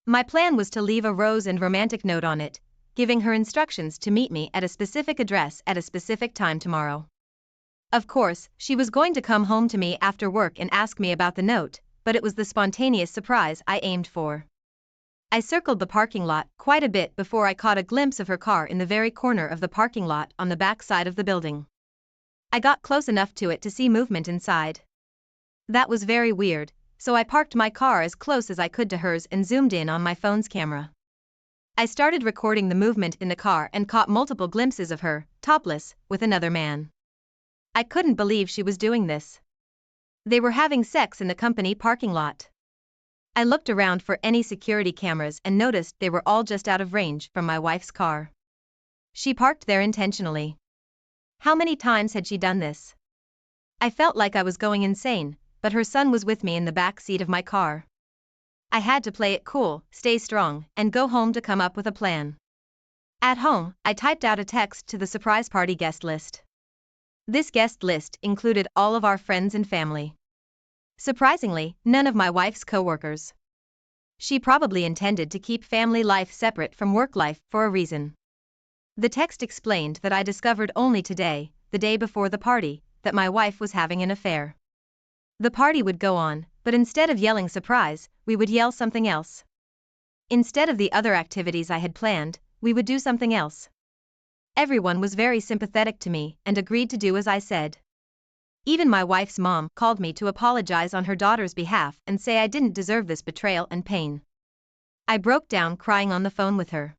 Speaker 1: My plan was to leave a rose and romantic note on it, giving her instructions to meet me at a specific address at a specific time tomorrow. Of course, she was going to come home to me after work and ask me about the note, but it was the spontaneous surprise I aimed for. I circled the parking lot quite a bit before I caught a glimpse of her car in the very corner of the parking lot on the back side of the building. I got close enough to it to see movement inside. That was very weird, so I parked my car as close as I could to hers and zoomed in on my phone's camera. I started recording the movement in the car and caught multiple glimpses of her, topless, with another man. I couldn't believe she was doing this. They were having sex in the company parking lot. I looked around for any security cameras and noticed they were all just out of range from my wife's car. She parked there intentionally. How many times had she done this? I felt like I was going insane, but her son was with me in the back seat of my car. I had to play it cool, stay strong, and go home to come up with a plan. At home, I typed out a text to the surprise party guest list. This guest list included all of our friends and family. Surprisingly, none of my wife's coworkers. She probably intended to keep family life separate from work life for a reason. The text explained that I discovered only today, the day before the party, that my wife was having an affair. The party would go on, but instead of yelling surprise, we would yell something else. Instead of the other activities I had planned, we would do something else. Everyone was very sympathetic to me and agreed to do as I said. Even my wife's mom called me to apologize on her daughter's behalf and say I didn't deserve this betrayal and pain. I broke down crying on the phone with her.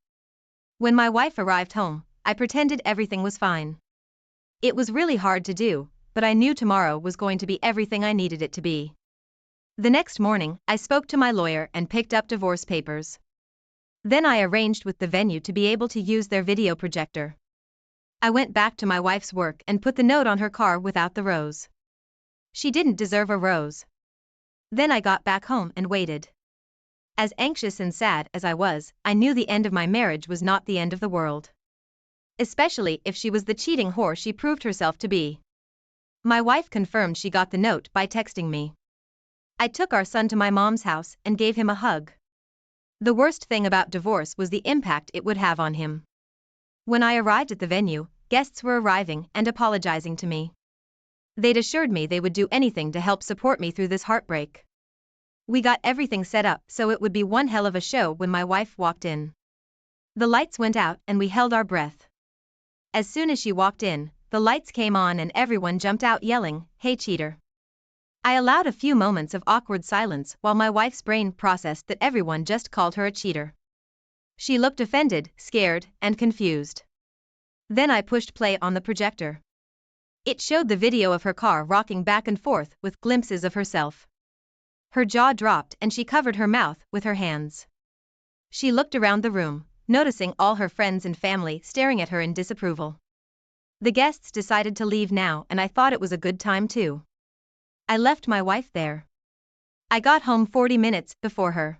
Speaker 1: When my wife arrived home, I pretended everything was fine. It was really hard to do, but I knew tomorrow was going to be everything I needed it to be. The next morning, I spoke to my lawyer and picked up divorce papers. Then I arranged with the venue to be able to use their video projector. I went back to my wife's work and put the note on her car without the rose. She didn't deserve a rose. Then I got back home and waited. As anxious and sad as I was, I knew the end of my marriage was not the end of the world. Especially if she was the cheating whore she proved herself to be. My wife confirmed she got the note by texting me. I took our son to my mom's house and gave him a hug. The worst thing about divorce was the impact it would have on him. When I arrived at the venue, guests were arriving and apologizing to me. They'd assured me they would do anything to help support me through this heartbreak. We got everything set up so it would be one hell of a show when my wife walked in. The lights went out and we held our breath. As soon as she walked in, the lights came on and everyone jumped out yelling, "Hey cheater." I allowed a few moments of awkward silence while my wife's brain processed that everyone just called her a cheater. She looked offended, scared, and confused. Then I pushed play on the projector. It showed the video of her car rocking back and forth with glimpses of herself. Her jaw dropped and she covered her mouth with her hands. She looked around the room, noticing all her friends and family staring at her in disapproval. The guests decided to leave now and I thought it was a good time too. I left my wife there. I got home 40 minutes before her.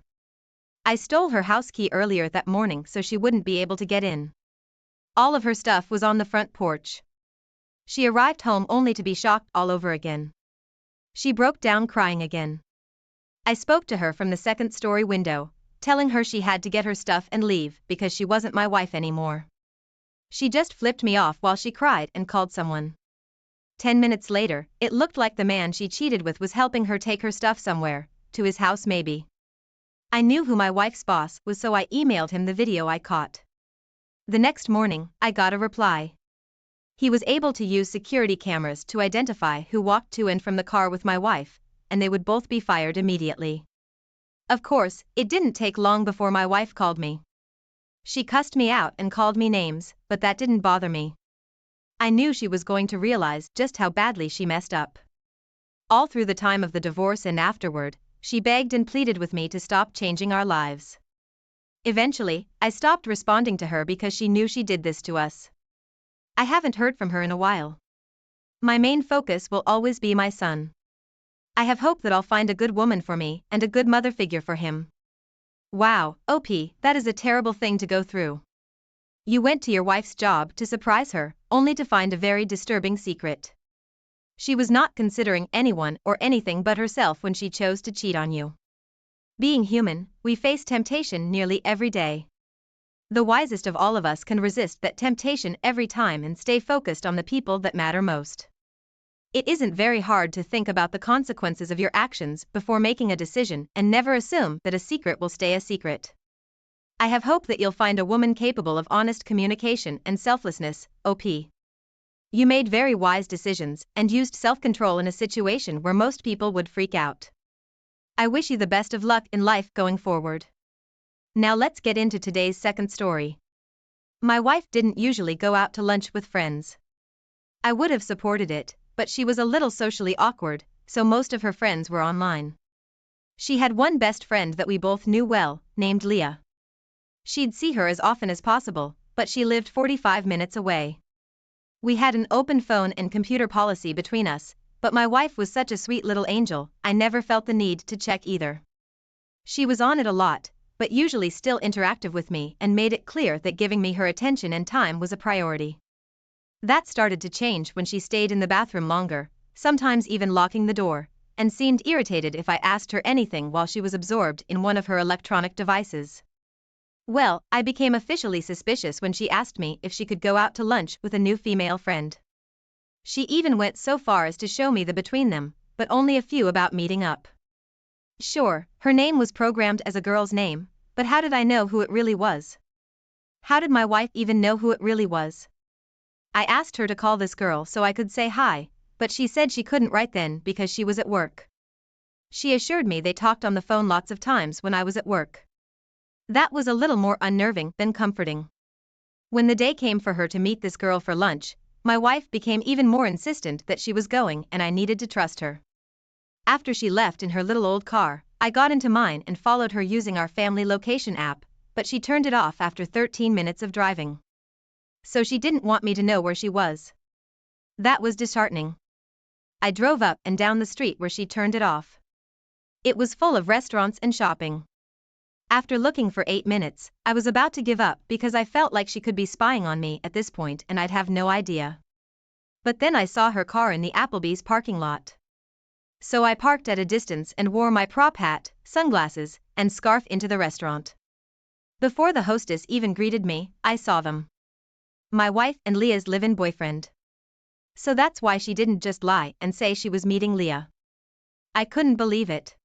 Speaker 1: I stole her house key earlier that morning so she wouldn't be able to get in. All of her stuff was on the front porch. She arrived home only to be shocked all over again. She broke down crying again. I spoke to her from the second-story window, telling her she had to get her stuff and leave because she wasn't my wife anymore. She just flipped me off while she cried and called someone. 10 minutes later, it looked like the man she cheated with was helping her take her stuff somewhere, to his house maybe. I knew who my wife's boss was so I emailed him the video I caught. The next morning, I got a reply. He was able to use security cameras to identify who walked to and from the car with my wife, and they would both be fired immediately. Of course, it didn't take long before my wife called me. She cussed me out and called me names, but that didn't bother me. I knew she was going to realize just how badly she messed up. All through the time of the divorce and afterward, she begged and pleaded with me to stop changing our lives. Eventually, I stopped responding to her because she knew she did this to us. I haven't heard from her in a while. My main focus will always be my son. I have hope that I'll find a good woman for me and a good mother figure for him. Wow, OP, that is a terrible thing to go through. You went to your wife's job to surprise her, only to find a very disturbing secret. She was not considering anyone or anything but herself when she chose to cheat on you. Being human, we face temptation nearly every day. The wisest of all of us can resist that temptation every time and stay focused on the people that matter most. It isn't very hard to think about the consequences of your actions before making a decision and never assume that a secret will stay a secret. I have hope that you'll find a woman capable of honest communication and selflessness, OP. You made very wise decisions and used self-control in a situation where most people would freak out. I wish you the best of luck in life going forward. Now let's get into today's second story. My wife didn't usually go out to lunch with friends. I would have supported it, but she was a little socially awkward, so most of her friends were online. She had one best friend that we both knew well, named Leah. She'd see her as often as possible, but she lived 45 minutes away. We had an open phone and computer policy between us, but my wife was such a sweet little angel, I never felt the need to check either. She was on it a lot, but usually still interactive with me and made it clear that giving me her attention and time was a priority. That started to change when she stayed in the bathroom longer, sometimes even locking the door, and seemed irritated if I asked her anything while she was absorbed in one of her electronic devices. Well, I became officially suspicious when she asked me if she could go out to lunch with a new female friend. She even went so far as to show me the between them, but only a few about meeting up. Sure, her name was programmed as a girl's name, but how did I know who it really was? How did my wife even know who it really was? I asked her to call this girl so I could say hi, but she said she couldn't right then because she was at work. She assured me they talked on the phone lots of times when I was at work. That was a little more unnerving than comforting. When the day came for her to meet this girl for lunch, my wife became even more insistent that she was going and I needed to trust her. After she left in her little old car, I got into mine and followed her using our family location app, but she turned it off after 13 minutes of driving. So she didn't want me to know where she was. That was disheartening. I drove up and down the street where she turned it off. It was full of restaurants and shopping. After looking for 8 minutes, I was about to give up because I felt like she could be spying on me at this point and I'd have no idea. But then I saw her car in the Applebee's parking lot. So I parked at a distance and wore my prop hat, sunglasses, and scarf into the restaurant. Before the hostess even greeted me, I saw them. My wife and Leah's live-in boyfriend. So that's why she didn't just lie and say she was meeting Leah. I couldn't believe it.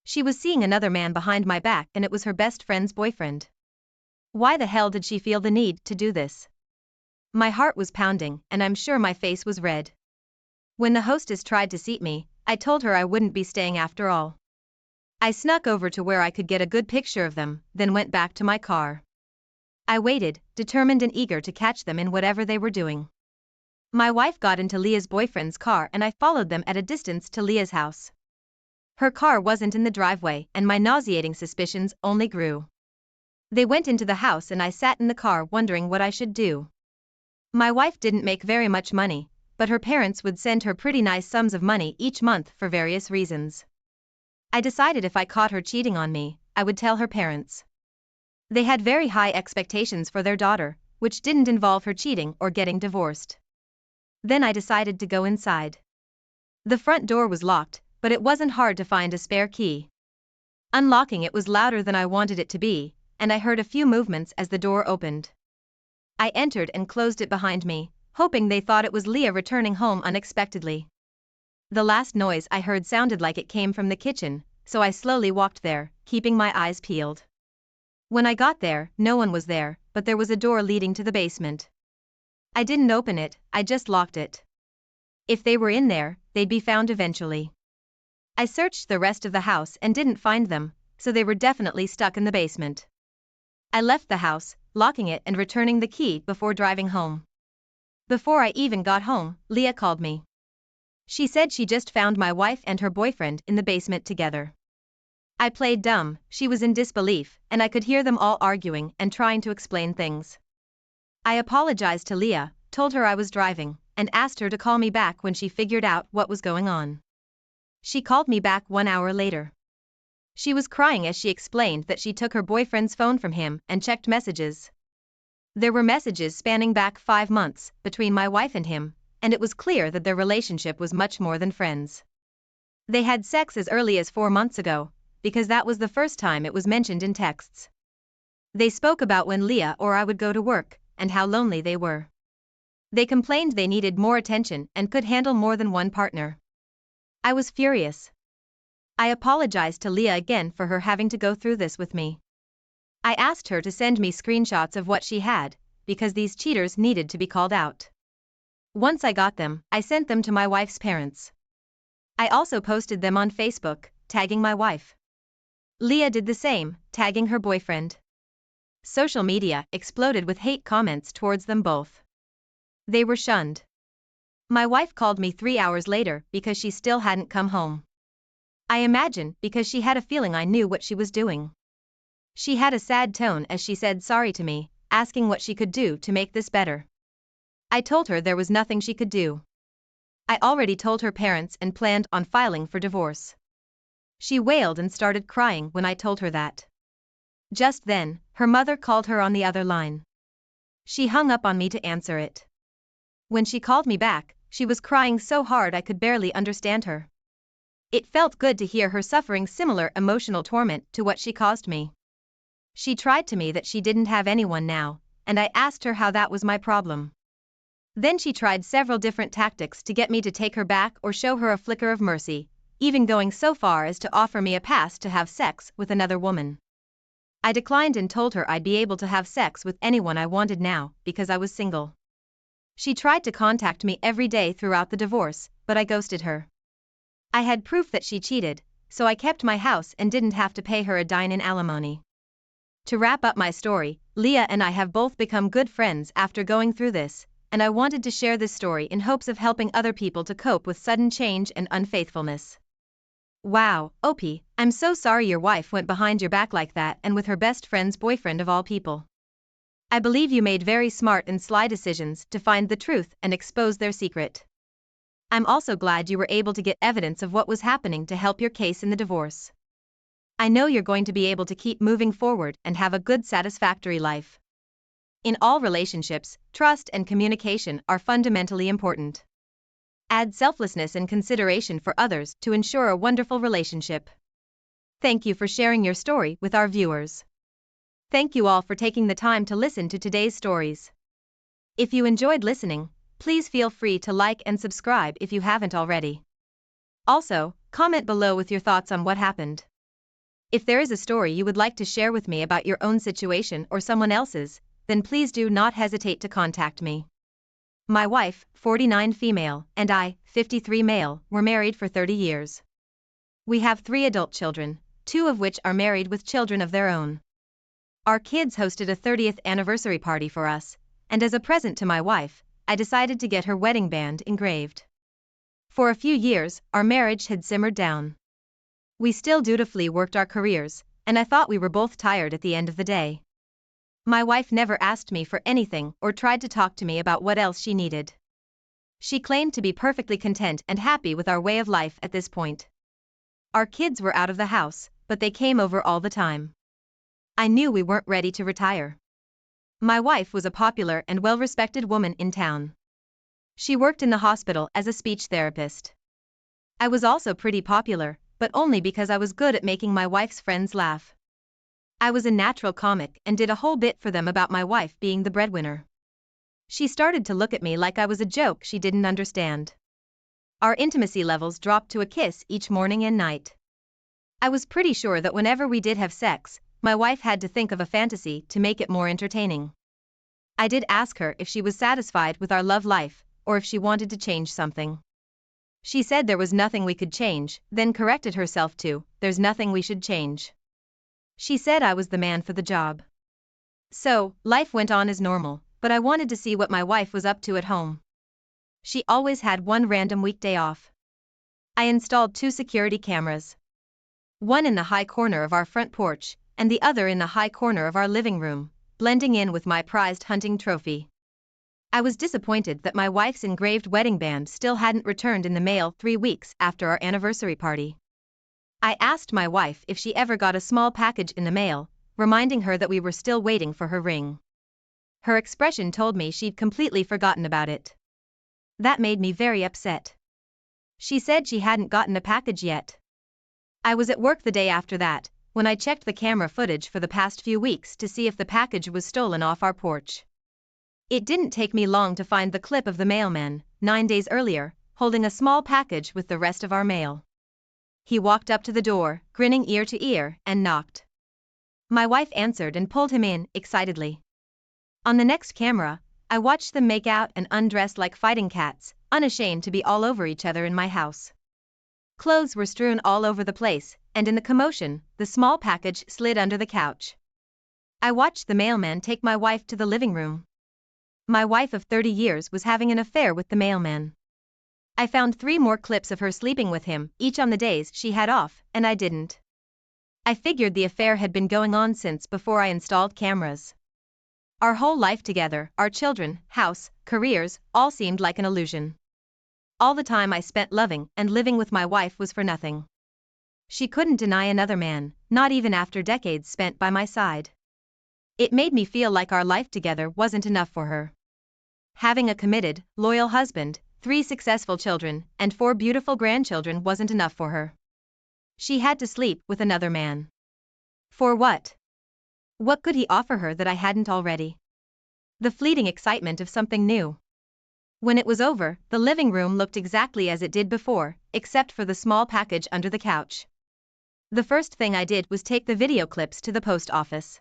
Speaker 1: She was seeing another man behind my back and it was her best friend's boyfriend. Why the hell did she feel the need to do this? My heart was pounding and I'm sure my face was red. When the hostess tried to seat me, I told her I wouldn't be staying after all. I snuck over to where I could get a good picture of them, then went back to my car. I waited, determined and eager to catch them in whatever they were doing. My wife got into Leah's boyfriend's car and I followed them at a distance to Leah's house. Her car wasn't in the driveway and my nauseating suspicions only grew. They went into the house and I sat in the car wondering what I should do. My wife didn't make very much money, but her parents would send her pretty nice sums of money each month for various reasons. I decided if I caught her cheating on me, I would tell her parents. They had very high expectations for their daughter, which didn't involve her cheating or getting divorced. Then I decided to go inside. The front door was locked, but it wasn't hard to find a spare key. Unlocking it was louder than I wanted it to be, and I heard a few movements as the door opened. I entered and closed it behind me, hoping they thought it was Leah returning home unexpectedly. The last noise I heard sounded like it came from the kitchen, so I slowly walked there, keeping my eyes peeled. When I got there, no one was there, but there was a door leading to the basement. I didn't open it, I just locked it. If they were in there, they'd be found eventually. I searched the rest of the house and didn't find them, so they were definitely stuck in the basement. I left the house, locking it and returning the key before driving home. Before I even got home, Leah called me. She said she just found my wife and her boyfriend in the basement together. I played dumb, she was in disbelief, and I could hear them all arguing and trying to explain things. I apologized to Leah, told her I was driving, and asked her to call me back when she figured out what was going on. She called me back 1 hour later. She was crying as she explained that she took her boyfriend's phone from him and checked messages. There were messages spanning back 5 months between my wife and him, and it was clear that their relationship was much more than friends. They had sex as early as 4 months ago, because that was the first time it was mentioned in texts. They spoke about when Leah or I would go to work, and how lonely they were. They complained they needed more attention and could handle more than one partner. I was furious. I apologized to Leah again for her having to go through this with me. I asked her to send me screenshots of what she had, because these cheaters needed to be called out. Once I got them, I sent them to my wife's parents. I also posted them on Facebook, tagging my wife. Leah did the same, tagging her boyfriend. Social media exploded with hate comments towards them both. They were shunned. My wife called me 3 hours later because she still hadn't come home. I imagine because she had a feeling I knew what she was doing. She had a sad tone as she said sorry to me, asking what she could do to make this better. I told her there was nothing she could do. I already told her parents and planned on filing for divorce. She wailed and started crying when I told her that. Just then, her mother called her on the other line. She hung up on me to answer it. When she called me back, she was crying so hard I could barely understand her. It felt good to hear her suffering similar emotional torment to what she caused me. She tried to me that she didn't have anyone now, and I asked her how that was my problem. Then she tried several different tactics to get me to take her back or show her a flicker of mercy, even going so far as to offer me a pass to have sex with another woman. I declined and told her I'd be able to have sex with anyone I wanted now, because I was single. She tried to contact me every day throughout the divorce, but I ghosted her. I had proof that she cheated, so I kept my house and didn't have to pay her a dime in alimony. To wrap up my story, Leah and I have both become good friends after going through this, and I wanted to share this story in hopes of helping other people to cope with sudden change and unfaithfulness. Wow, Opie, I'm so sorry your wife went behind your back like that and with her best friend's boyfriend of all people. I believe you made very smart and sly decisions to find the truth and expose their secret. I'm also glad you were able to get evidence of what was happening to help your case in the divorce. I know you're going to be able to keep moving forward and have a good, satisfactory life. In all relationships, trust and communication are fundamentally important. Add selflessness and consideration for others to ensure a wonderful relationship. Thank you for sharing your story with our viewers. Thank you all for taking the time to listen to today's stories. If you enjoyed listening, please feel free to like and subscribe if you haven't already. Also, comment below with your thoughts on what happened. If there is a story you would like to share with me about your own situation or someone else's, then please do not hesitate to contact me. My wife, 49 female, and I, 53 male, were married for 30 years. We have 3 adult children, 2 of which are married with children of their own. Our kids hosted a 30th anniversary party for us, and as a present to my wife, I decided to get her wedding band engraved. For a few years, our marriage had simmered down. We still dutifully worked our careers, and I thought we were both tired at the end of the day. My wife never asked me for anything or tried to talk to me about what else she needed. She claimed to be perfectly content and happy with our way of life at this point. Our kids were out of the house, but they came over all the time. I knew we weren't ready to retire. My wife was a popular and well-respected woman in town. She worked in the hospital as a speech therapist. I was also pretty popular, but only because I was good at making my wife's friends laugh. I was a natural comic and did a whole bit for them about my wife being the breadwinner. She started to look at me like I was a joke she didn't understand. Our intimacy levels dropped to a kiss each morning and night. I was pretty sure that whenever we did have sex, my wife had to think of a fantasy to make it more entertaining. I did ask her if she was satisfied with our love life, or if she wanted to change something. She said there was nothing we could change, then corrected herself to, there's nothing we should change. She said I was the man for the job. So, life went on as normal, but I wanted to see what my wife was up to at home. She always had one random weekday off. I installed 2 security cameras. One in the high corner of our front porch, and the other in the high corner of our living room, blending in with my prized hunting trophy. I was disappointed that my wife's engraved wedding band still hadn't returned in the mail 3 weeks after our anniversary party. I asked my wife if she ever got a small package in the mail, reminding her that we were still waiting for her ring. Her expression told me she'd completely forgotten about it. That made me very upset. She said she hadn't gotten a package yet. I was at work the day after that, when I checked the camera footage for the past few weeks to see if the package was stolen off our porch. It didn't take me long to find the clip of the mailman, 9 days earlier, holding a small package with the rest of our mail. He walked up to the door, grinning ear to ear, and knocked. My wife answered and pulled him in, excitedly. On the next camera, I watched them make out and undress like fighting cats, unashamed to be all over each other in my house. Clothes were strewn all over the place, and in the commotion, the small package slid under the couch. I watched the mailman take my wife to the living room. My wife of 30 years was having an affair with the mailman. I found 3 more clips of her sleeping with him, each on the days she had off, and I didn't. I figured the affair had been going on since before I installed cameras. Our whole life together, our children, house, careers, all seemed like an illusion. All the time I spent loving and living with my wife was for nothing. She couldn't deny another man, not even after decades spent by my side. It made me feel like our life together wasn't enough for her. Having a committed, loyal husband, 3 successful children, and 4 beautiful grandchildren wasn't enough for her. She had to sleep with another man. For what? What could he offer her that I hadn't already? The fleeting excitement of something new. When it was over, the living room looked exactly as it did before, except for the small package under the couch. The first thing I did was take the video clips to the post office.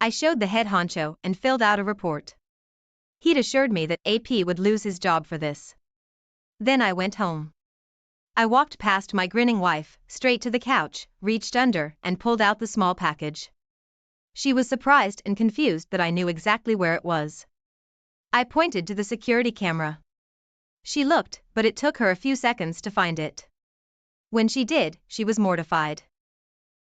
Speaker 1: I showed the head honcho and filled out a report. He'd assured me that AP would lose his job for this. Then I went home. I walked past my grinning wife, straight to the couch, reached under, and pulled out the small package. She was surprised and confused that I knew exactly where it was. I pointed to the security camera. She looked, but it took her a few seconds to find it. When she did, she was mortified.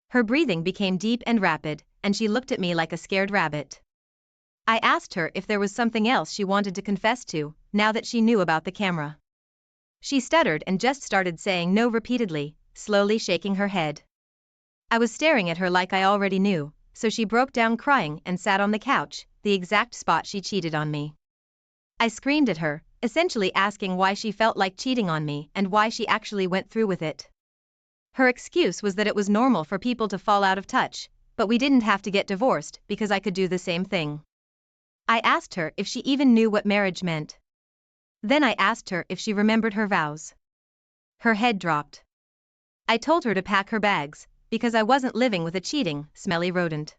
Speaker 1: Her breathing became deep and rapid, and she looked at me like a scared rabbit. I asked her if there was something else she wanted to confess to, now that she knew about the camera. She stuttered and just started saying no repeatedly, slowly shaking her head. I was staring at her like I already knew, so she broke down crying and sat on the couch, the exact spot she cheated on me. I screamed at her, essentially asking why she felt like cheating on me and why she actually went through with it. Her excuse was that it was normal for people to fall out of touch, but we didn't have to get divorced because I could do the same thing. I asked her if she even knew what marriage meant. Then I asked her if she remembered her vows. Her head dropped. I told her to pack her bags, because I wasn't living with a cheating, smelly rodent.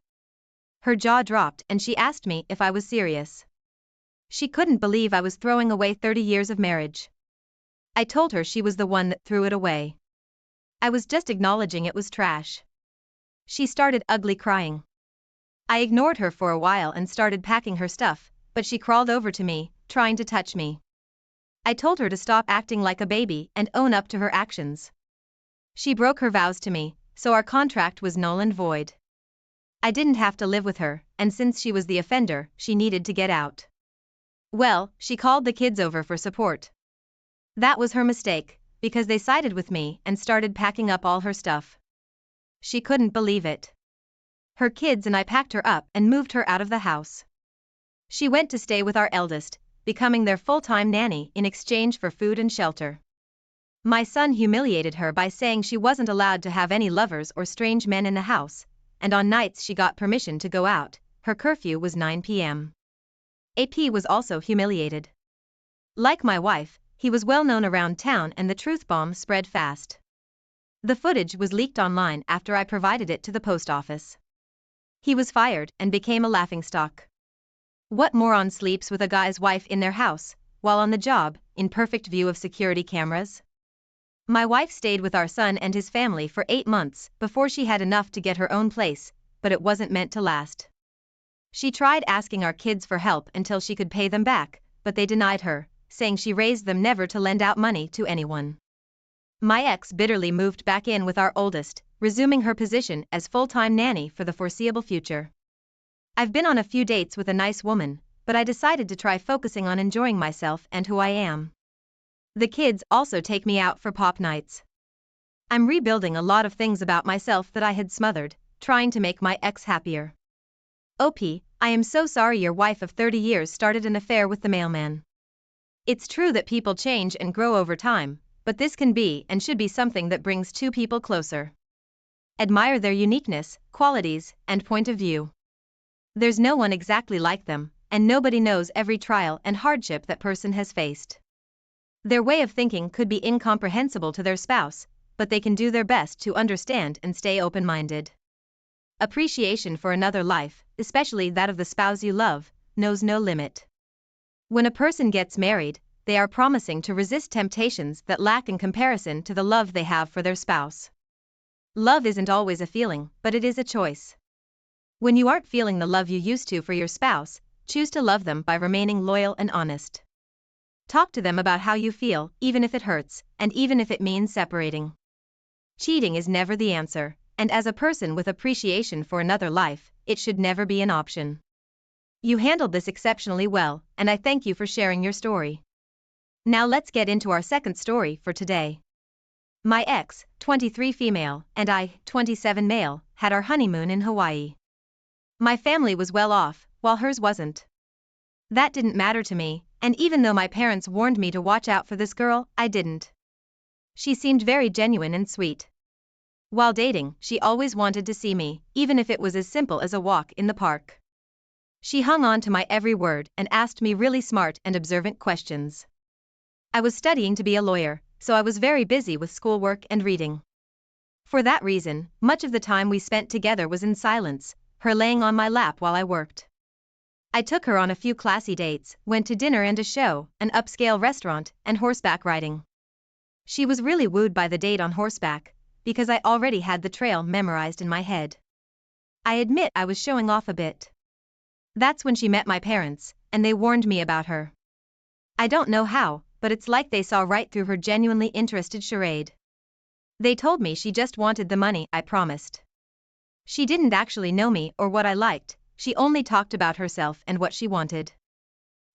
Speaker 1: Her jaw dropped and she asked me if I was serious. She couldn't believe I was throwing away 30 years of marriage. I told her she was the one that threw it away. I was just acknowledging it was trash. She started ugly crying. I ignored her for a while and started packing her stuff, but she crawled over to me, trying to touch me. I told her to stop acting like a baby and own up to her actions. She broke her vows to me, so our contract was null and void. I didn't have to live with her, and since she was the offender, she needed to get out. Well, she called the kids over for support. That was her mistake, because they sided with me and started packing up all her stuff. She couldn't believe it. Her kids and I packed her up and moved her out of the house. She went to stay with our eldest, becoming their full-time nanny in exchange for food and shelter. My son humiliated her by saying she wasn't allowed to have any lovers or strange men in the house, and on nights she got permission to go out, her curfew was 9 p.m. AP was also humiliated. Like my wife, he was well known around town and the truth bomb spread fast. The footage was leaked online after I provided it to the post office. He was fired and became a laughingstock. What moron sleeps with a guy's wife in their house, while on the job, in perfect view of security cameras? My wife stayed with our son and his family for 8 months before she had enough to get her own place, but it wasn't meant to last. She tried asking our kids for help until she could pay them back, but they denied her, saying she raised them never to lend out money to anyone. My ex bitterly moved back in with our oldest, resuming her position as full-time nanny for the foreseeable future. I've been on a few dates with a nice woman, but I decided to try focusing on enjoying myself and who I am. The kids also take me out for pop nights. I'm rebuilding a lot of things about myself that I had smothered, trying to make my ex happier. OP, I am so sorry your wife of 30 years started an affair with the mailman. It's true that people change and grow over time, but this can be and should be something that brings two people closer. Admire their uniqueness, qualities, and point of view. There's no one exactly like them, and nobody knows every trial and hardship that person has faced. Their way of thinking could be incomprehensible to their spouse, but they can do their best to understand and stay open-minded. Appreciation for another life, especially that of the spouse you love, knows no limit. When a person gets married, they are promising to resist temptations that lack in comparison to the love they have for their spouse. Love isn't always a feeling, but it is a choice. When you aren't feeling the love you used to for your spouse, choose to love them by remaining loyal and honest. Talk to them about how you feel, even if it hurts, and even if it means separating. Cheating is never the answer, and as a person with appreciation for another life, it should never be an option. You handled this exceptionally well, and I thank you for sharing your story. Now let's get into our second story for today. My ex, 23 female, and I, 27 male, had our honeymoon in Hawaii. My family was well off, while hers wasn't. That didn't matter to me, and even though my parents warned me to watch out for this girl, I didn't. She seemed very genuine and sweet. While dating, she always wanted to see me, even if it was as simple as a walk in the park. She hung on to my every word and asked me really smart and observant questions. I was studying to be a lawyer, so I was very busy with schoolwork and reading. For that reason, much of the time we spent together was in silence, her laying on my lap while I worked. I took her on a few classy dates, went to dinner and a show, an upscale restaurant, and horseback riding. She was really wooed by the date on horseback, because I already had the trail memorized in my head. I admit I was showing off a bit. That's when she met my parents, and they warned me about her. I don't know how, but it's like they saw right through her genuinely interested charade. They told me she just wanted the money I promised. She didn't actually know me or what I liked, she only talked about herself and what she wanted.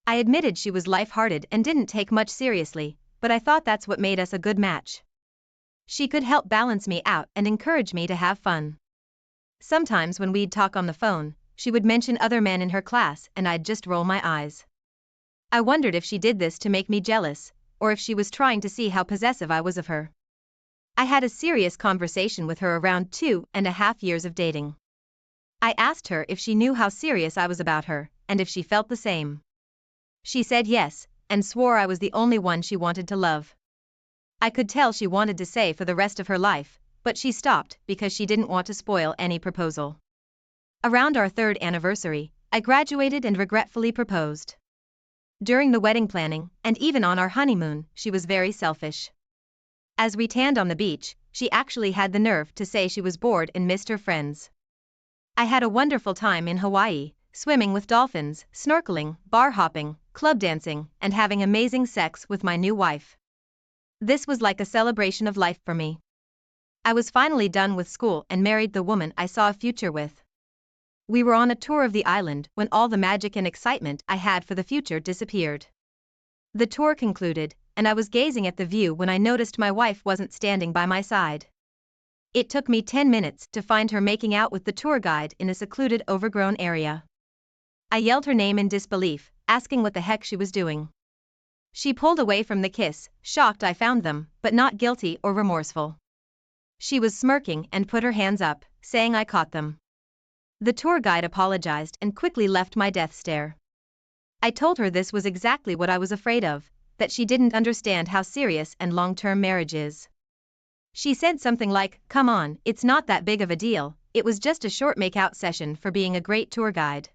Speaker 1: I admitted she was light-hearted and didn't take much seriously, but I thought that's what made us a good match. She could help balance me out and encourage me to have fun. Sometimes when we'd talk on the phone, she would mention other men in her class and I'd just roll my eyes. I wondered if she did this to make me jealous, or if she was trying to see how possessive I was of her. I had a serious conversation with her around 2.5 years of dating. I asked her if she knew how serious I was about her, and if she felt the same. She said yes, and swore I was the only one she wanted to love. I could tell she wanted to say for the rest of her life, but she stopped because she didn't want to spoil any proposal. Around our 3rd anniversary, I graduated and regretfully proposed. During the wedding planning, and even on our honeymoon, she was very selfish. As we tanned on the beach, she actually had the nerve to say she was bored and missed her friends. I had a wonderful time in Hawaii, swimming with dolphins, snorkeling, bar hopping, club dancing, and having amazing sex with my new wife. This was like a celebration of life for me. I was finally done with school and married the woman I saw a future with. We were on a tour of the island when all the magic and excitement I had for the future disappeared. The tour concluded, and I was gazing at the view when I noticed my wife wasn't standing by my side. It took me 10 minutes to find her making out with the tour guide in a secluded overgrown area. I yelled her name in disbelief, asking what the heck she was doing. She pulled away from the kiss, shocked I found them, but not guilty or remorseful. She was smirking and put her hands up, saying I caught them. The tour guide apologized and quickly left my death stare. I told her this was exactly what I was afraid of, that she didn't understand how serious and long-term marriage is. She said something like, "Come on, it's not that big of a deal, it was just a short make-out session for being a great tour guide."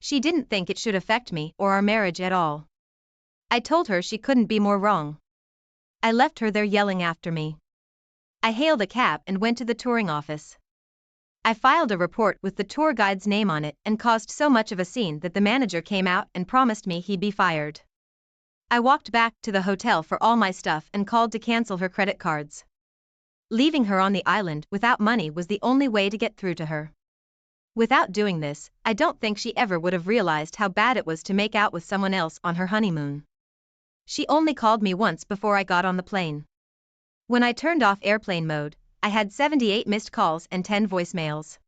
Speaker 1: She didn't think it should affect me or our marriage at all. I told her she couldn't be more wrong. I left her there yelling after me. I hailed a cab and went to the touring office. I filed a report with the tour guide's name on it and caused so much of a scene that the manager came out and promised me he'd be fired. I walked back to the hotel for all my stuff and called to cancel her credit cards. Leaving her on the island without money was the only way to get through to her. Without doing this, I don't think she ever would have realized how bad it was to make out with someone else on her honeymoon. She only called me once before I got on the plane. When I turned off airplane mode, I had 78 missed calls and 10 voicemails.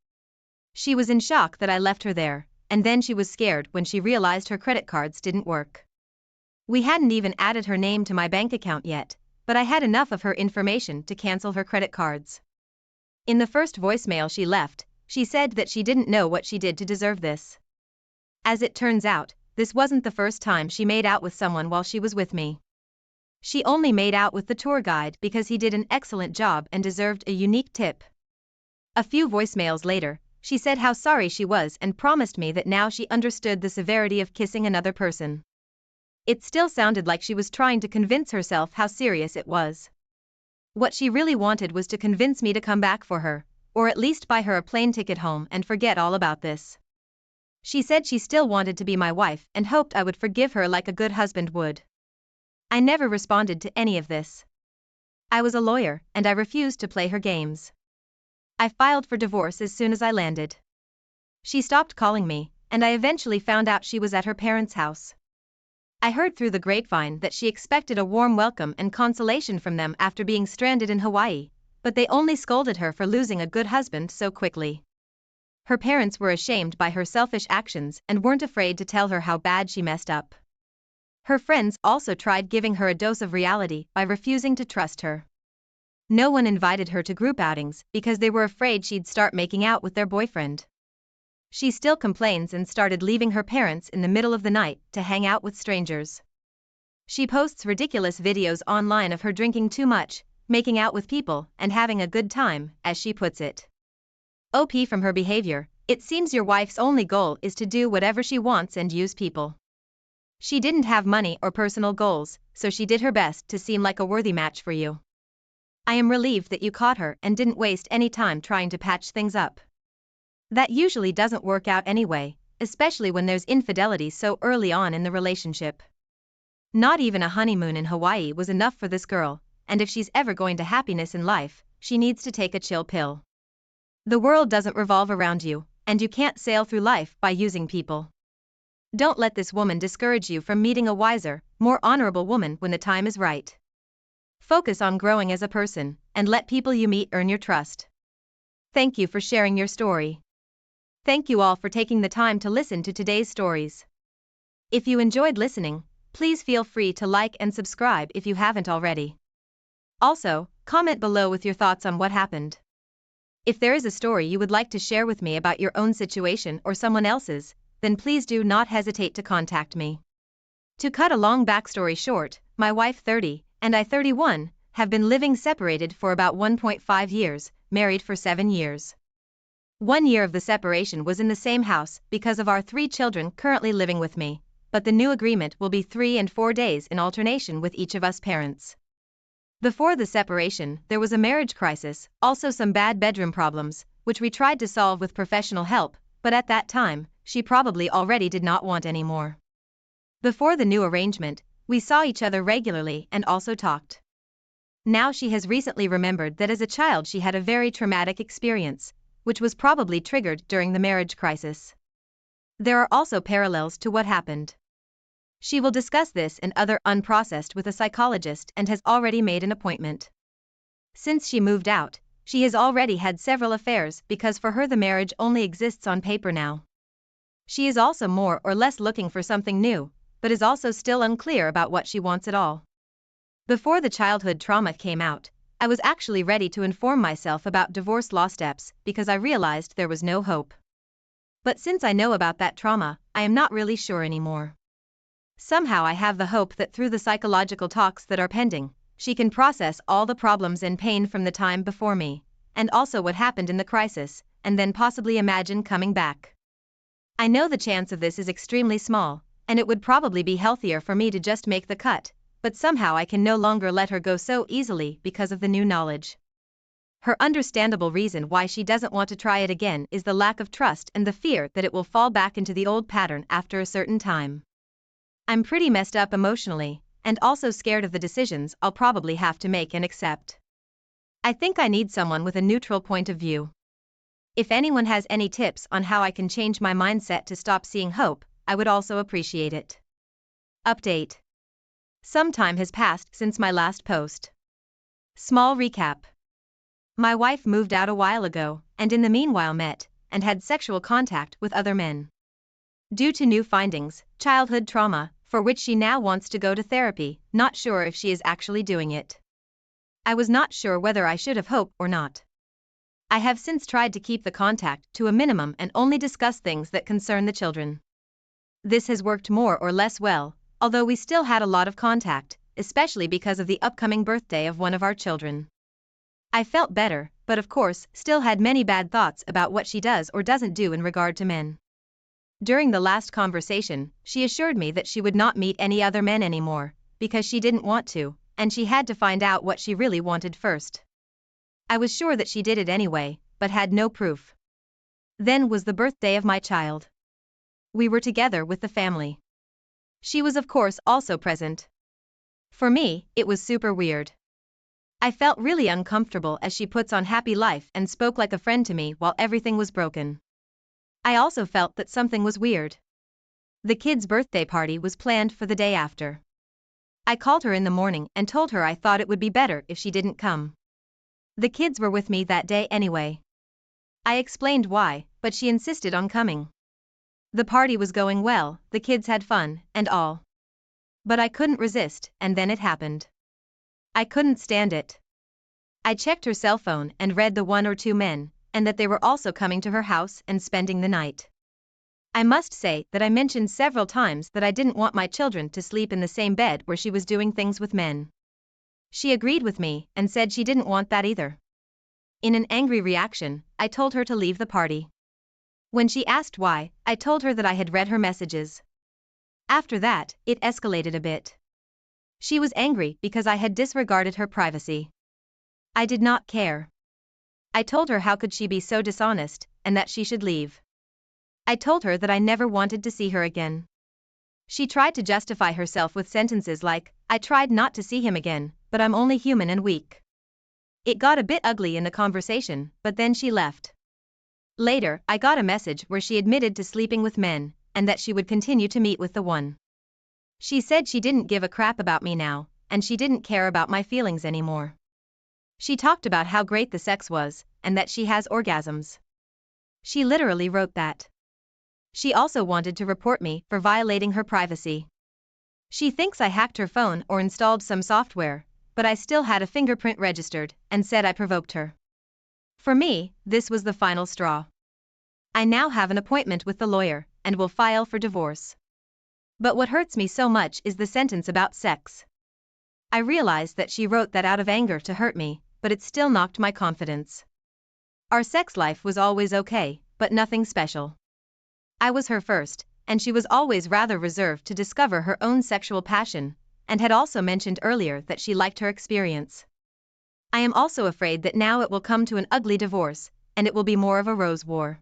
Speaker 1: She was in shock that I left her there, and then she was scared when she realized her credit cards didn't work. We hadn't even added her name to my bank account yet, but I had enough of her information to cancel her credit cards. In the first voicemail she left, she said that she didn't know what she did to deserve this. As it turns out, this wasn't the first time she made out with someone while she was with me. She only made out with the tour guide because he did an excellent job and deserved a unique tip. A few voicemails later, she said how sorry she was and promised me that now she understood the severity of kissing another person. It still sounded like she was trying to convince herself how serious it was. What she really wanted was to convince me to come back for her, or at least buy her a plane ticket home and forget all about this. She said she still wanted to be my wife and hoped I would forgive her like a good husband would. I never responded to any of this. I was a lawyer, and I refused to play her games. I filed for divorce as soon as I landed. She stopped calling me, and I eventually found out she was at her parents' house. I heard through the grapevine that she expected a warm welcome and consolation from them after being stranded in Hawaii, but they only scolded her for losing a good husband so quickly. Her parents were ashamed by her selfish actions and weren't afraid to tell her how bad she messed up. Her friends also tried giving her a dose of reality by refusing to trust her. No one invited her to group outings because they were afraid she'd start making out with their boyfriend. She still complains and started leaving her parents in the middle of the night to hang out with strangers. She posts ridiculous videos online of her drinking too much, making out with people, and having a good time, as she puts it. OP from her behavior, it seems your wife's only goal is to do whatever she wants and use people. She didn't have money or personal goals, so she did her best to seem like a worthy match for you. I am relieved that you caught her and didn't waste any time trying to patch things up. That usually doesn't work out anyway, especially when there's infidelity so early on in the relationship. Not even a honeymoon in Hawaii was enough for this girl, and if she's ever going to happiness in life, she needs to take a chill pill. The world doesn't revolve around you, and you can't sail through life by using people. Don't let this woman discourage you from meeting a wiser, more honorable woman when the time is right. Focus on growing as a person, and let people you meet earn your trust. Thank you for sharing your story. Thank you all for taking the time to listen to today's stories. If you enjoyed listening, please feel free to like and subscribe if you haven't already. Also, comment below with your thoughts on what happened. If there is a story you would like to share with me about your own situation or someone else's, then please do not hesitate to contact me. To cut a long backstory short, my wife 30, and I 31, have been living separated for about 1.5 years, married for 7 years. 1 year of the separation was in the same house because of our 3 children currently living with me, but the new agreement will be 3 and 4 days in alternation with each of us parents. Before the separation, there was a marriage crisis, also some bad bedroom problems, which we tried to solve with professional help, but at that time, she probably already did not want any more. Before the new arrangement, we saw each other regularly and also talked. Now she has recently remembered that as a child she had a very traumatic experience, which was probably triggered during the marriage crisis. There are also parallels to what happened. She will discuss this and other unprocessed with a psychologist and has already made an appointment. Since she moved out, she has already had several affairs because for her the marriage only exists on paper now. She is also more or less looking for something new, but is also still unclear about what she wants at all. Before the childhood trauma came out, I was actually ready to inform myself about divorce law steps because I realized there was no hope. But since I know about that trauma, I am not really sure anymore. Somehow I have the hope that through the psychological talks that are pending, she can process all the problems and pain from the time before me, and also what happened in the crisis, and then possibly imagine coming back. I know the chance of this is extremely small, and it would probably be healthier for me to just make the cut, but somehow I can no longer let her go so easily because of the new knowledge. Her understandable reason why she doesn't want to try it again is the lack of trust and the fear that it will fall back into the old pattern after a certain time. I'm pretty messed up emotionally, and also scared of the decisions I'll probably have to make and accept. I think I need someone with a neutral point of view. If anyone has any tips on how I can change my mindset to stop seeing hope, I would also appreciate it. Update. Some time has passed since my last post. Small recap. My wife moved out a while ago, and in the meanwhile met and had sexual contact with other men. Due to new findings, childhood trauma, for which she now wants to go to therapy, not sure if she is actually doing it. I was not sure whether I should have hope or not. I have since tried to keep the contact to a minimum and only discuss things that concern the children. This has worked more or less well, although we still had a lot of contact, especially because of the upcoming birthday of one of our children. I felt better, but of course, still had many bad thoughts about what she does or doesn't do in regard to men. During the last conversation, she assured me that she would not meet any other men anymore, because she didn't want to, and she had to find out what she really wanted first. I was sure that she did it anyway, but had no proof. Then was the birthday of my child. We were together with the family. She was of course also present. For me, it was super weird. I felt really uncomfortable as she puts on happy life and spoke like a friend to me while everything was broken. I also felt that something was weird. The kid's birthday party was planned for the day after. I called her in the morning and told her I thought it would be better if she didn't come. The kids were with me that day anyway. I explained why, but she insisted on coming. The party was going well, the kids had fun, and all. But I couldn't resist, and then it happened. I couldn't stand it. I checked her cell phone and read the 1 or 2 men, and that they were also coming to her house and spending the night. I must say that I mentioned several times that I didn't want my children to sleep in the same bed where she was doing things with men. She agreed with me and said she didn't want that either. In an angry reaction, I told her to leave the party. When she asked why, I told her that I had read her messages. After that, it escalated a bit. She was angry because I had disregarded her privacy. I did not care. I told her how could she be so dishonest, and that she should leave. I told her that I never wanted to see her again. She tried to justify herself with sentences like, I tried not to see him again, but I'm only human and weak. It got a bit ugly in the conversation, but then she left. Later, I got a message where she admitted to sleeping with men, and that she would continue to meet with the one. She said she didn't give a crap about me now, and she didn't care about my feelings anymore. She talked about how great the sex was, and that she has orgasms. She literally wrote that. She also wanted to report me for violating her privacy. She thinks I hacked her phone or installed some software, but I still had a fingerprint registered, and said I provoked her. For me, this was the final straw. I now have an appointment with the lawyer, and will file for divorce. But what hurts me so much is the sentence about sex. I realize that she wrote that out of anger to hurt me, but it still knocked my confidence. Our sex life was always okay, but nothing special. I was her first, and she was always rather reserved to discover her own sexual passion, and had also mentioned earlier that she liked her experience. I am also afraid that now it will come to an ugly divorce, and it will be more of a rose war.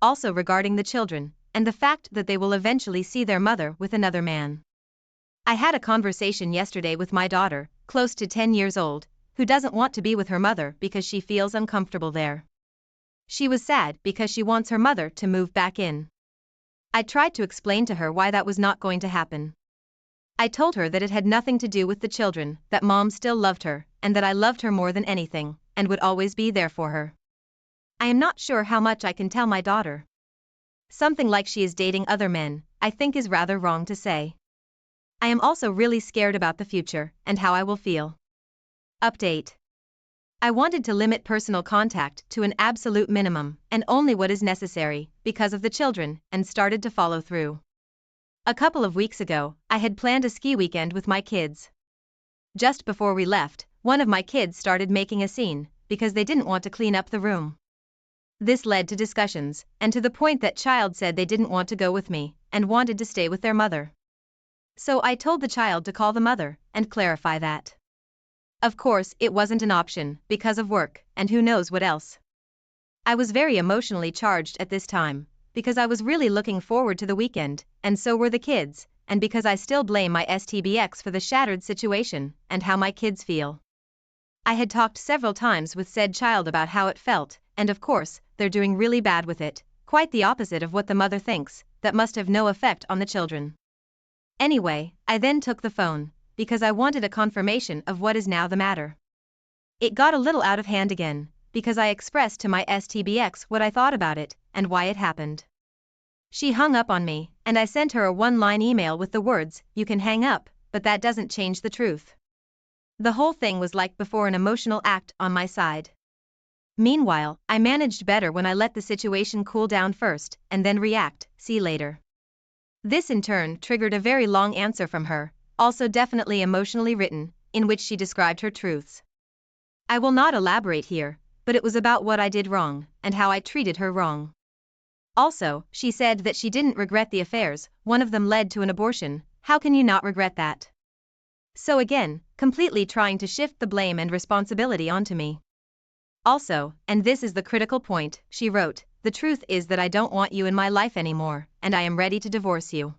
Speaker 1: Also regarding the children, and the fact that they will eventually see their mother with another man. I had a conversation yesterday with my daughter, close to 10 years old, who doesn't want to be with her mother because she feels uncomfortable there. She was sad because she wants her mother to move back in. I tried to explain to her why that was not going to happen. I told her that it had nothing to do with the children, that mom still loved her, and that I loved her more than anything, and would always be there for her. I am not sure how much I can tell my daughter. Something like she is dating other men, I think is rather wrong to say. I am also really scared about the future, and how I will feel. Update. I wanted to limit personal contact to an absolute minimum, and only what is necessary, because of the children, and started to follow through. A couple of weeks ago, I had planned a ski weekend with my kids. Just before we left, one of my kids started making a scene, because they didn't want to clean up the room. This led to discussions, and to the point that child said they didn't want to go with me, and wanted to stay with their mother. So I told the child to call the mother, and clarify that. Of course, it wasn't an option, because of work, and who knows what else. I was very emotionally charged at this time, because I was really looking forward to the weekend, and so were the kids, and because I still blame my STBX for the shattered situation, and how my kids feel. I had talked several times with said child about how it felt, and of course, they're doing really bad with it, quite the opposite of what the mother thinks, that must have no effect on the children. Anyway, I then took the phone, because I wanted a confirmation of what is now the matter. It got a little out of hand again, because I expressed to my STBX what I thought about it, and why it happened. She hung up on me, and I sent her a one-line email with the words, "You can hang up, but that doesn't change the truth." The whole thing was like before an emotional act on my side. Meanwhile, I managed better when I let the situation cool down first, and then react, see later. This in turn triggered a very long answer from her, also definitely emotionally written, in which she described her truths. I will not elaborate here, but it was about what I did wrong, and how I treated her wrong. Also, she said that she didn't regret the affairs, one of them led to an abortion. How can you not regret that? So again, completely trying to shift the blame and responsibility onto me. Also, and this is the critical point, she wrote, "The truth is that I don't want you in my life anymore, and I am ready to divorce you."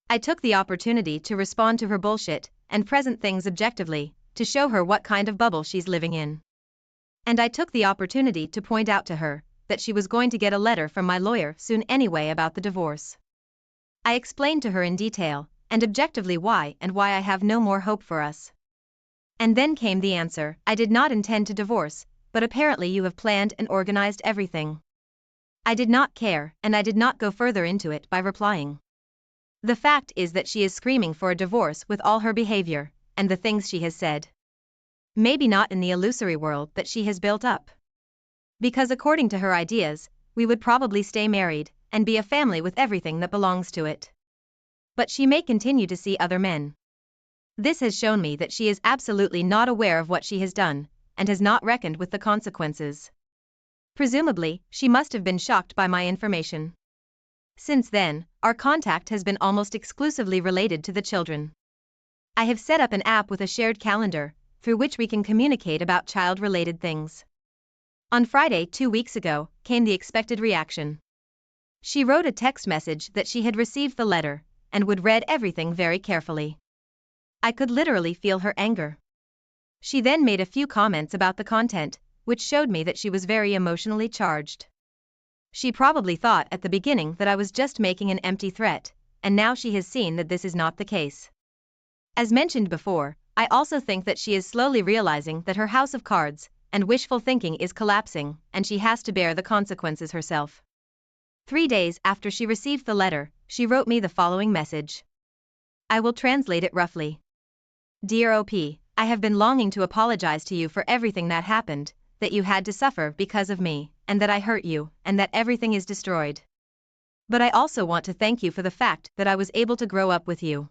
Speaker 1: I took the opportunity to respond to her bullshit, and present things objectively, to show her what kind of bubble she's living in. And I took the opportunity to point out to her that she was going to get a letter from my lawyer soon anyway about the divorce. I explained to her in detail, and objectively why I have no more hope for us. And then came the answer, "I did not intend to divorce, but apparently you have planned and organized everything." I did not care, and I did not go further into it by replying. The fact is that she is screaming for a divorce with all her behavior, and the things she has said. Maybe not in the illusory world that she has built up. Because according to her ideas, we would probably stay married, and be a family with everything that belongs to it. But she may continue to see other men. This has shown me that she is absolutely not aware of what she has done, and has not reckoned with the consequences. Presumably, she must have been shocked by my information. Since then, our contact has been almost exclusively related to the children. I have set up an app with a shared calendar, through which we can communicate about child-related things. On Friday 2 weeks ago, came the expected reaction. She wrote a text message that she had received the letter, and would read everything very carefully. I could literally feel her anger. She then made a few comments about the content, which showed me that she was very emotionally charged. She probably thought at the beginning that I was just making an empty threat, and now she has seen that this is not the case. As mentioned before, I also think that she is slowly realizing that her house of cards and wishful thinking is collapsing, and she has to bear the consequences herself. 3 days after she received the letter, she wrote me the following message. I will translate it roughly. Dear OP, I have been longing to apologize to you for everything that happened, that you had to suffer because of me, and that I hurt you, and that everything is destroyed. But I also want to thank you for the fact that I was able to grow up with you.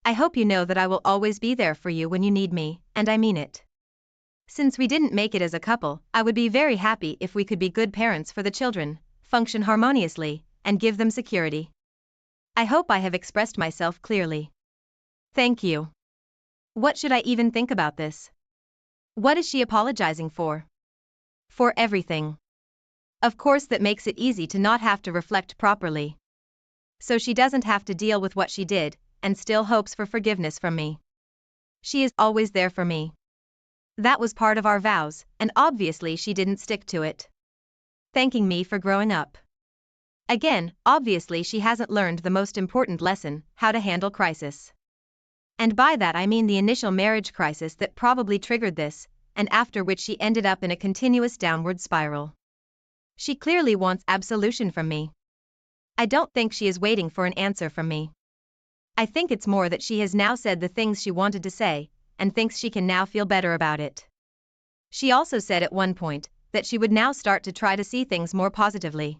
Speaker 1: I hope you know that I will always be there for you when you need me, and I mean it. Since we didn't make it as a couple, I would be very happy if we could be good parents for the children, function harmoniously, and give them security. I hope I have expressed myself clearly. Thank you. What should I even think about this? What is she apologizing for? For everything. Of course, that makes it easy to not have to reflect properly. So she doesn't have to deal with what she did, and still hopes for forgiveness from me. She is always there for me. That was part of our vows, and obviously she didn't stick to it. Thanking me for growing up. Again, obviously she hasn't learned the most important lesson, how to handle crisis. And by that I mean the initial marriage crisis that probably triggered this, and after which she ended up in a continuous downward spiral. She clearly wants absolution from me. I don't think she is waiting for an answer from me. I think it's more that she has now said the things she wanted to say, and thinks she can now feel better about it. She also said at one point that she would now start to try to see things more positively.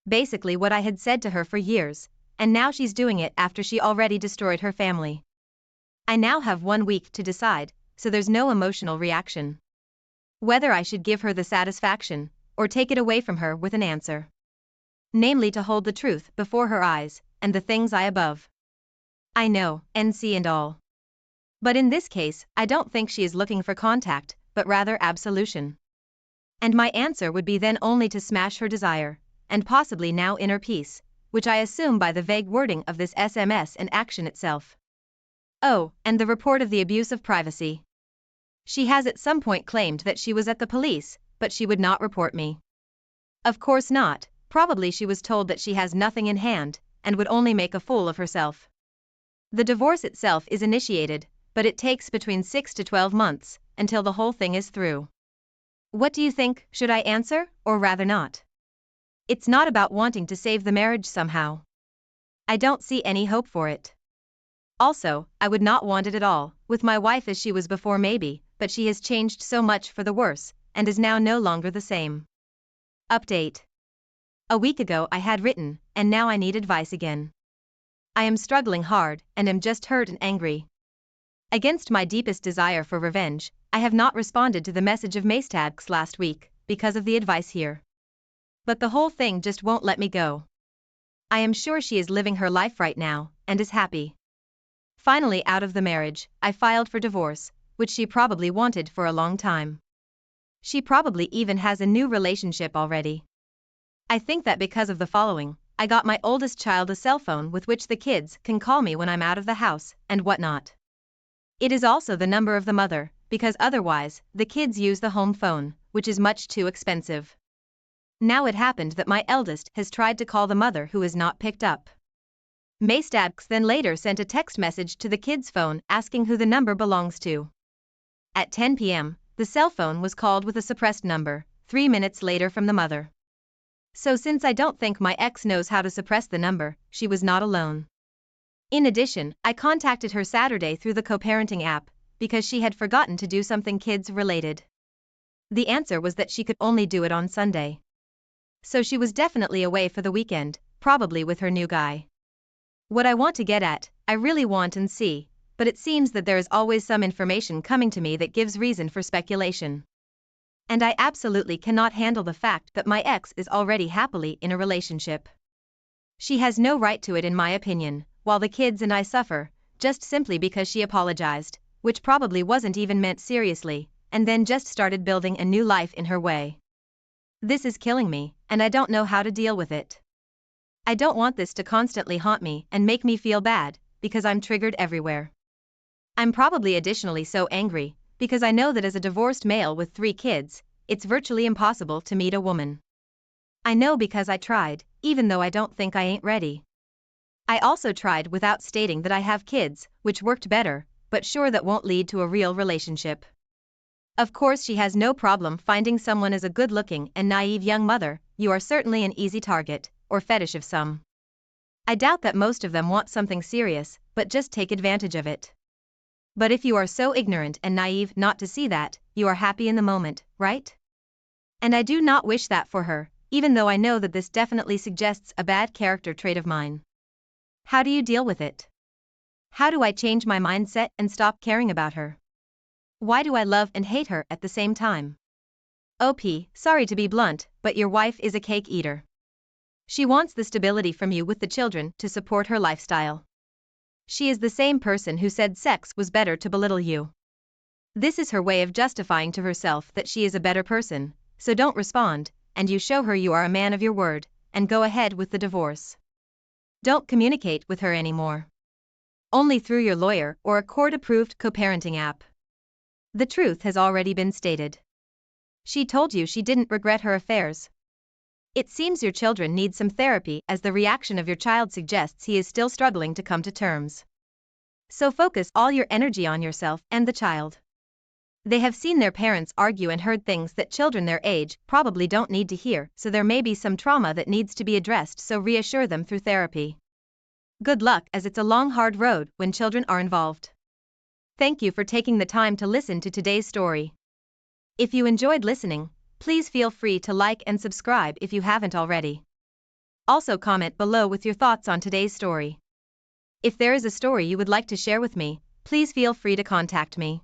Speaker 1: Basically what I had said to her for years, and now she's doing it after she already destroyed her family. I now have 1 week to decide, so there's no emotional reaction. Whether I should give her the satisfaction, or take it away from her with an answer. Namely to hold the truth before her eyes, and the things I above. I know, NC and all. But in this case, I don't think she is looking for contact, but rather absolution. And my answer would be then only to smash her desire, and possibly now inner peace, which I assume by the vague wording of this SMS and action itself. Oh, and the report of the abuse of privacy. She has at some point claimed that she was at the police, but she would not report me. Of course not, probably she was told that she has nothing in hand, and would only make a fool of herself. The divorce itself is initiated, but it takes between 6 to 12 months, until the whole thing is through. What do you think, should I answer, or rather not? It's not about wanting to save the marriage somehow. I don't see any hope for it. Also, I would not want it at all, with my wife as she was before maybe, but she has changed so much for the worse, and is now no longer the same. Update. A week ago I had written, and now I need advice again. I am struggling hard, and am just hurt and angry. Against my deepest desire for revenge, I have not responded to the message of Maestadx last week, because of the advice here. But the whole thing just won't let me go. I am sure she is living her life right now, and is happy. Finally out of the marriage, I filed for divorce, which she probably wanted for a long time. She probably even has a new relationship already. I think that because of the following, I got my oldest child a cell phone with which the kids can call me when I'm out of the house, and whatnot. It is also the number of the mother, because otherwise, the kids use the home phone, which is much too expensive. Now it happened that my eldest has tried to call the mother who is not picked up. Maestadx then later sent a text message to the kid's phone asking who the number belongs to. At 10 p.m., the cell phone was called with a suppressed number, 3 minutes later from the mother. So since I don't think my ex knows how to suppress the number, she was not alone. In addition, I contacted her Saturday through the co-parenting app, because she had forgotten to do something kids-related. The answer was that she could only do it on Sunday. So she was definitely away for the weekend, probably with her new guy. What I want to get at, I really want and see, but it seems that there is always some information coming to me that gives reason for speculation. And I absolutely cannot handle the fact that my ex is already happily in a relationship. She has no right to it in my opinion, while the kids and I suffer, just simply because she apologized, which probably wasn't even meant seriously, and then just started building a new life in her way. This is killing me, and I don't know how to deal with it. I don't want this to constantly haunt me and make me feel bad, because I'm triggered everywhere. I'm probably additionally so angry, because I know that as a divorced male with 3 kids, it's virtually impossible to meet a woman. I know because I tried, even though I don't think I ain't ready. I also tried without stating that I have kids, which worked better, but sure that won't lead to a real relationship. Of course she has no problem finding someone as a good-looking and naive young mother, you are certainly an easy target, or fetish of some. I doubt that most of them want something serious, but just take advantage of it. But if you are so ignorant and naive not to see that, you are happy in the moment, right? And I do not wish that for her, even though I know that this definitely suggests a bad character trait of mine. How do you deal with it? How do I change my mindset and stop caring about her? Why do I love and hate her at the same time? OP, sorry to be blunt, but your wife is a cake eater. She wants the stability from you with the children to support her lifestyle. She is the same person who said sex was better to belittle you. This is her way of justifying to herself that she is a better person, so don't respond, and you show her you are a man of your word, and go ahead with the divorce. Don't communicate with her anymore. Only through your lawyer or a court-approved co-parenting app. The truth has already been stated. She told you she didn't regret her affairs. It seems your children need some therapy as the reaction of your child suggests he is still struggling to come to terms. So focus all your energy on yourself and the child. They have seen their parents argue and heard things that children their age probably don't need to hear, so there may be some trauma that needs to be addressed, so reassure them through therapy. Good luck, as it's a long hard road when children are involved. Thank you for taking the time to listen to today's story. If you enjoyed listening, please feel free to like and subscribe if you haven't already. Also comment below with your thoughts on today's story. If there is a story you would like to share with me, please feel free to contact me.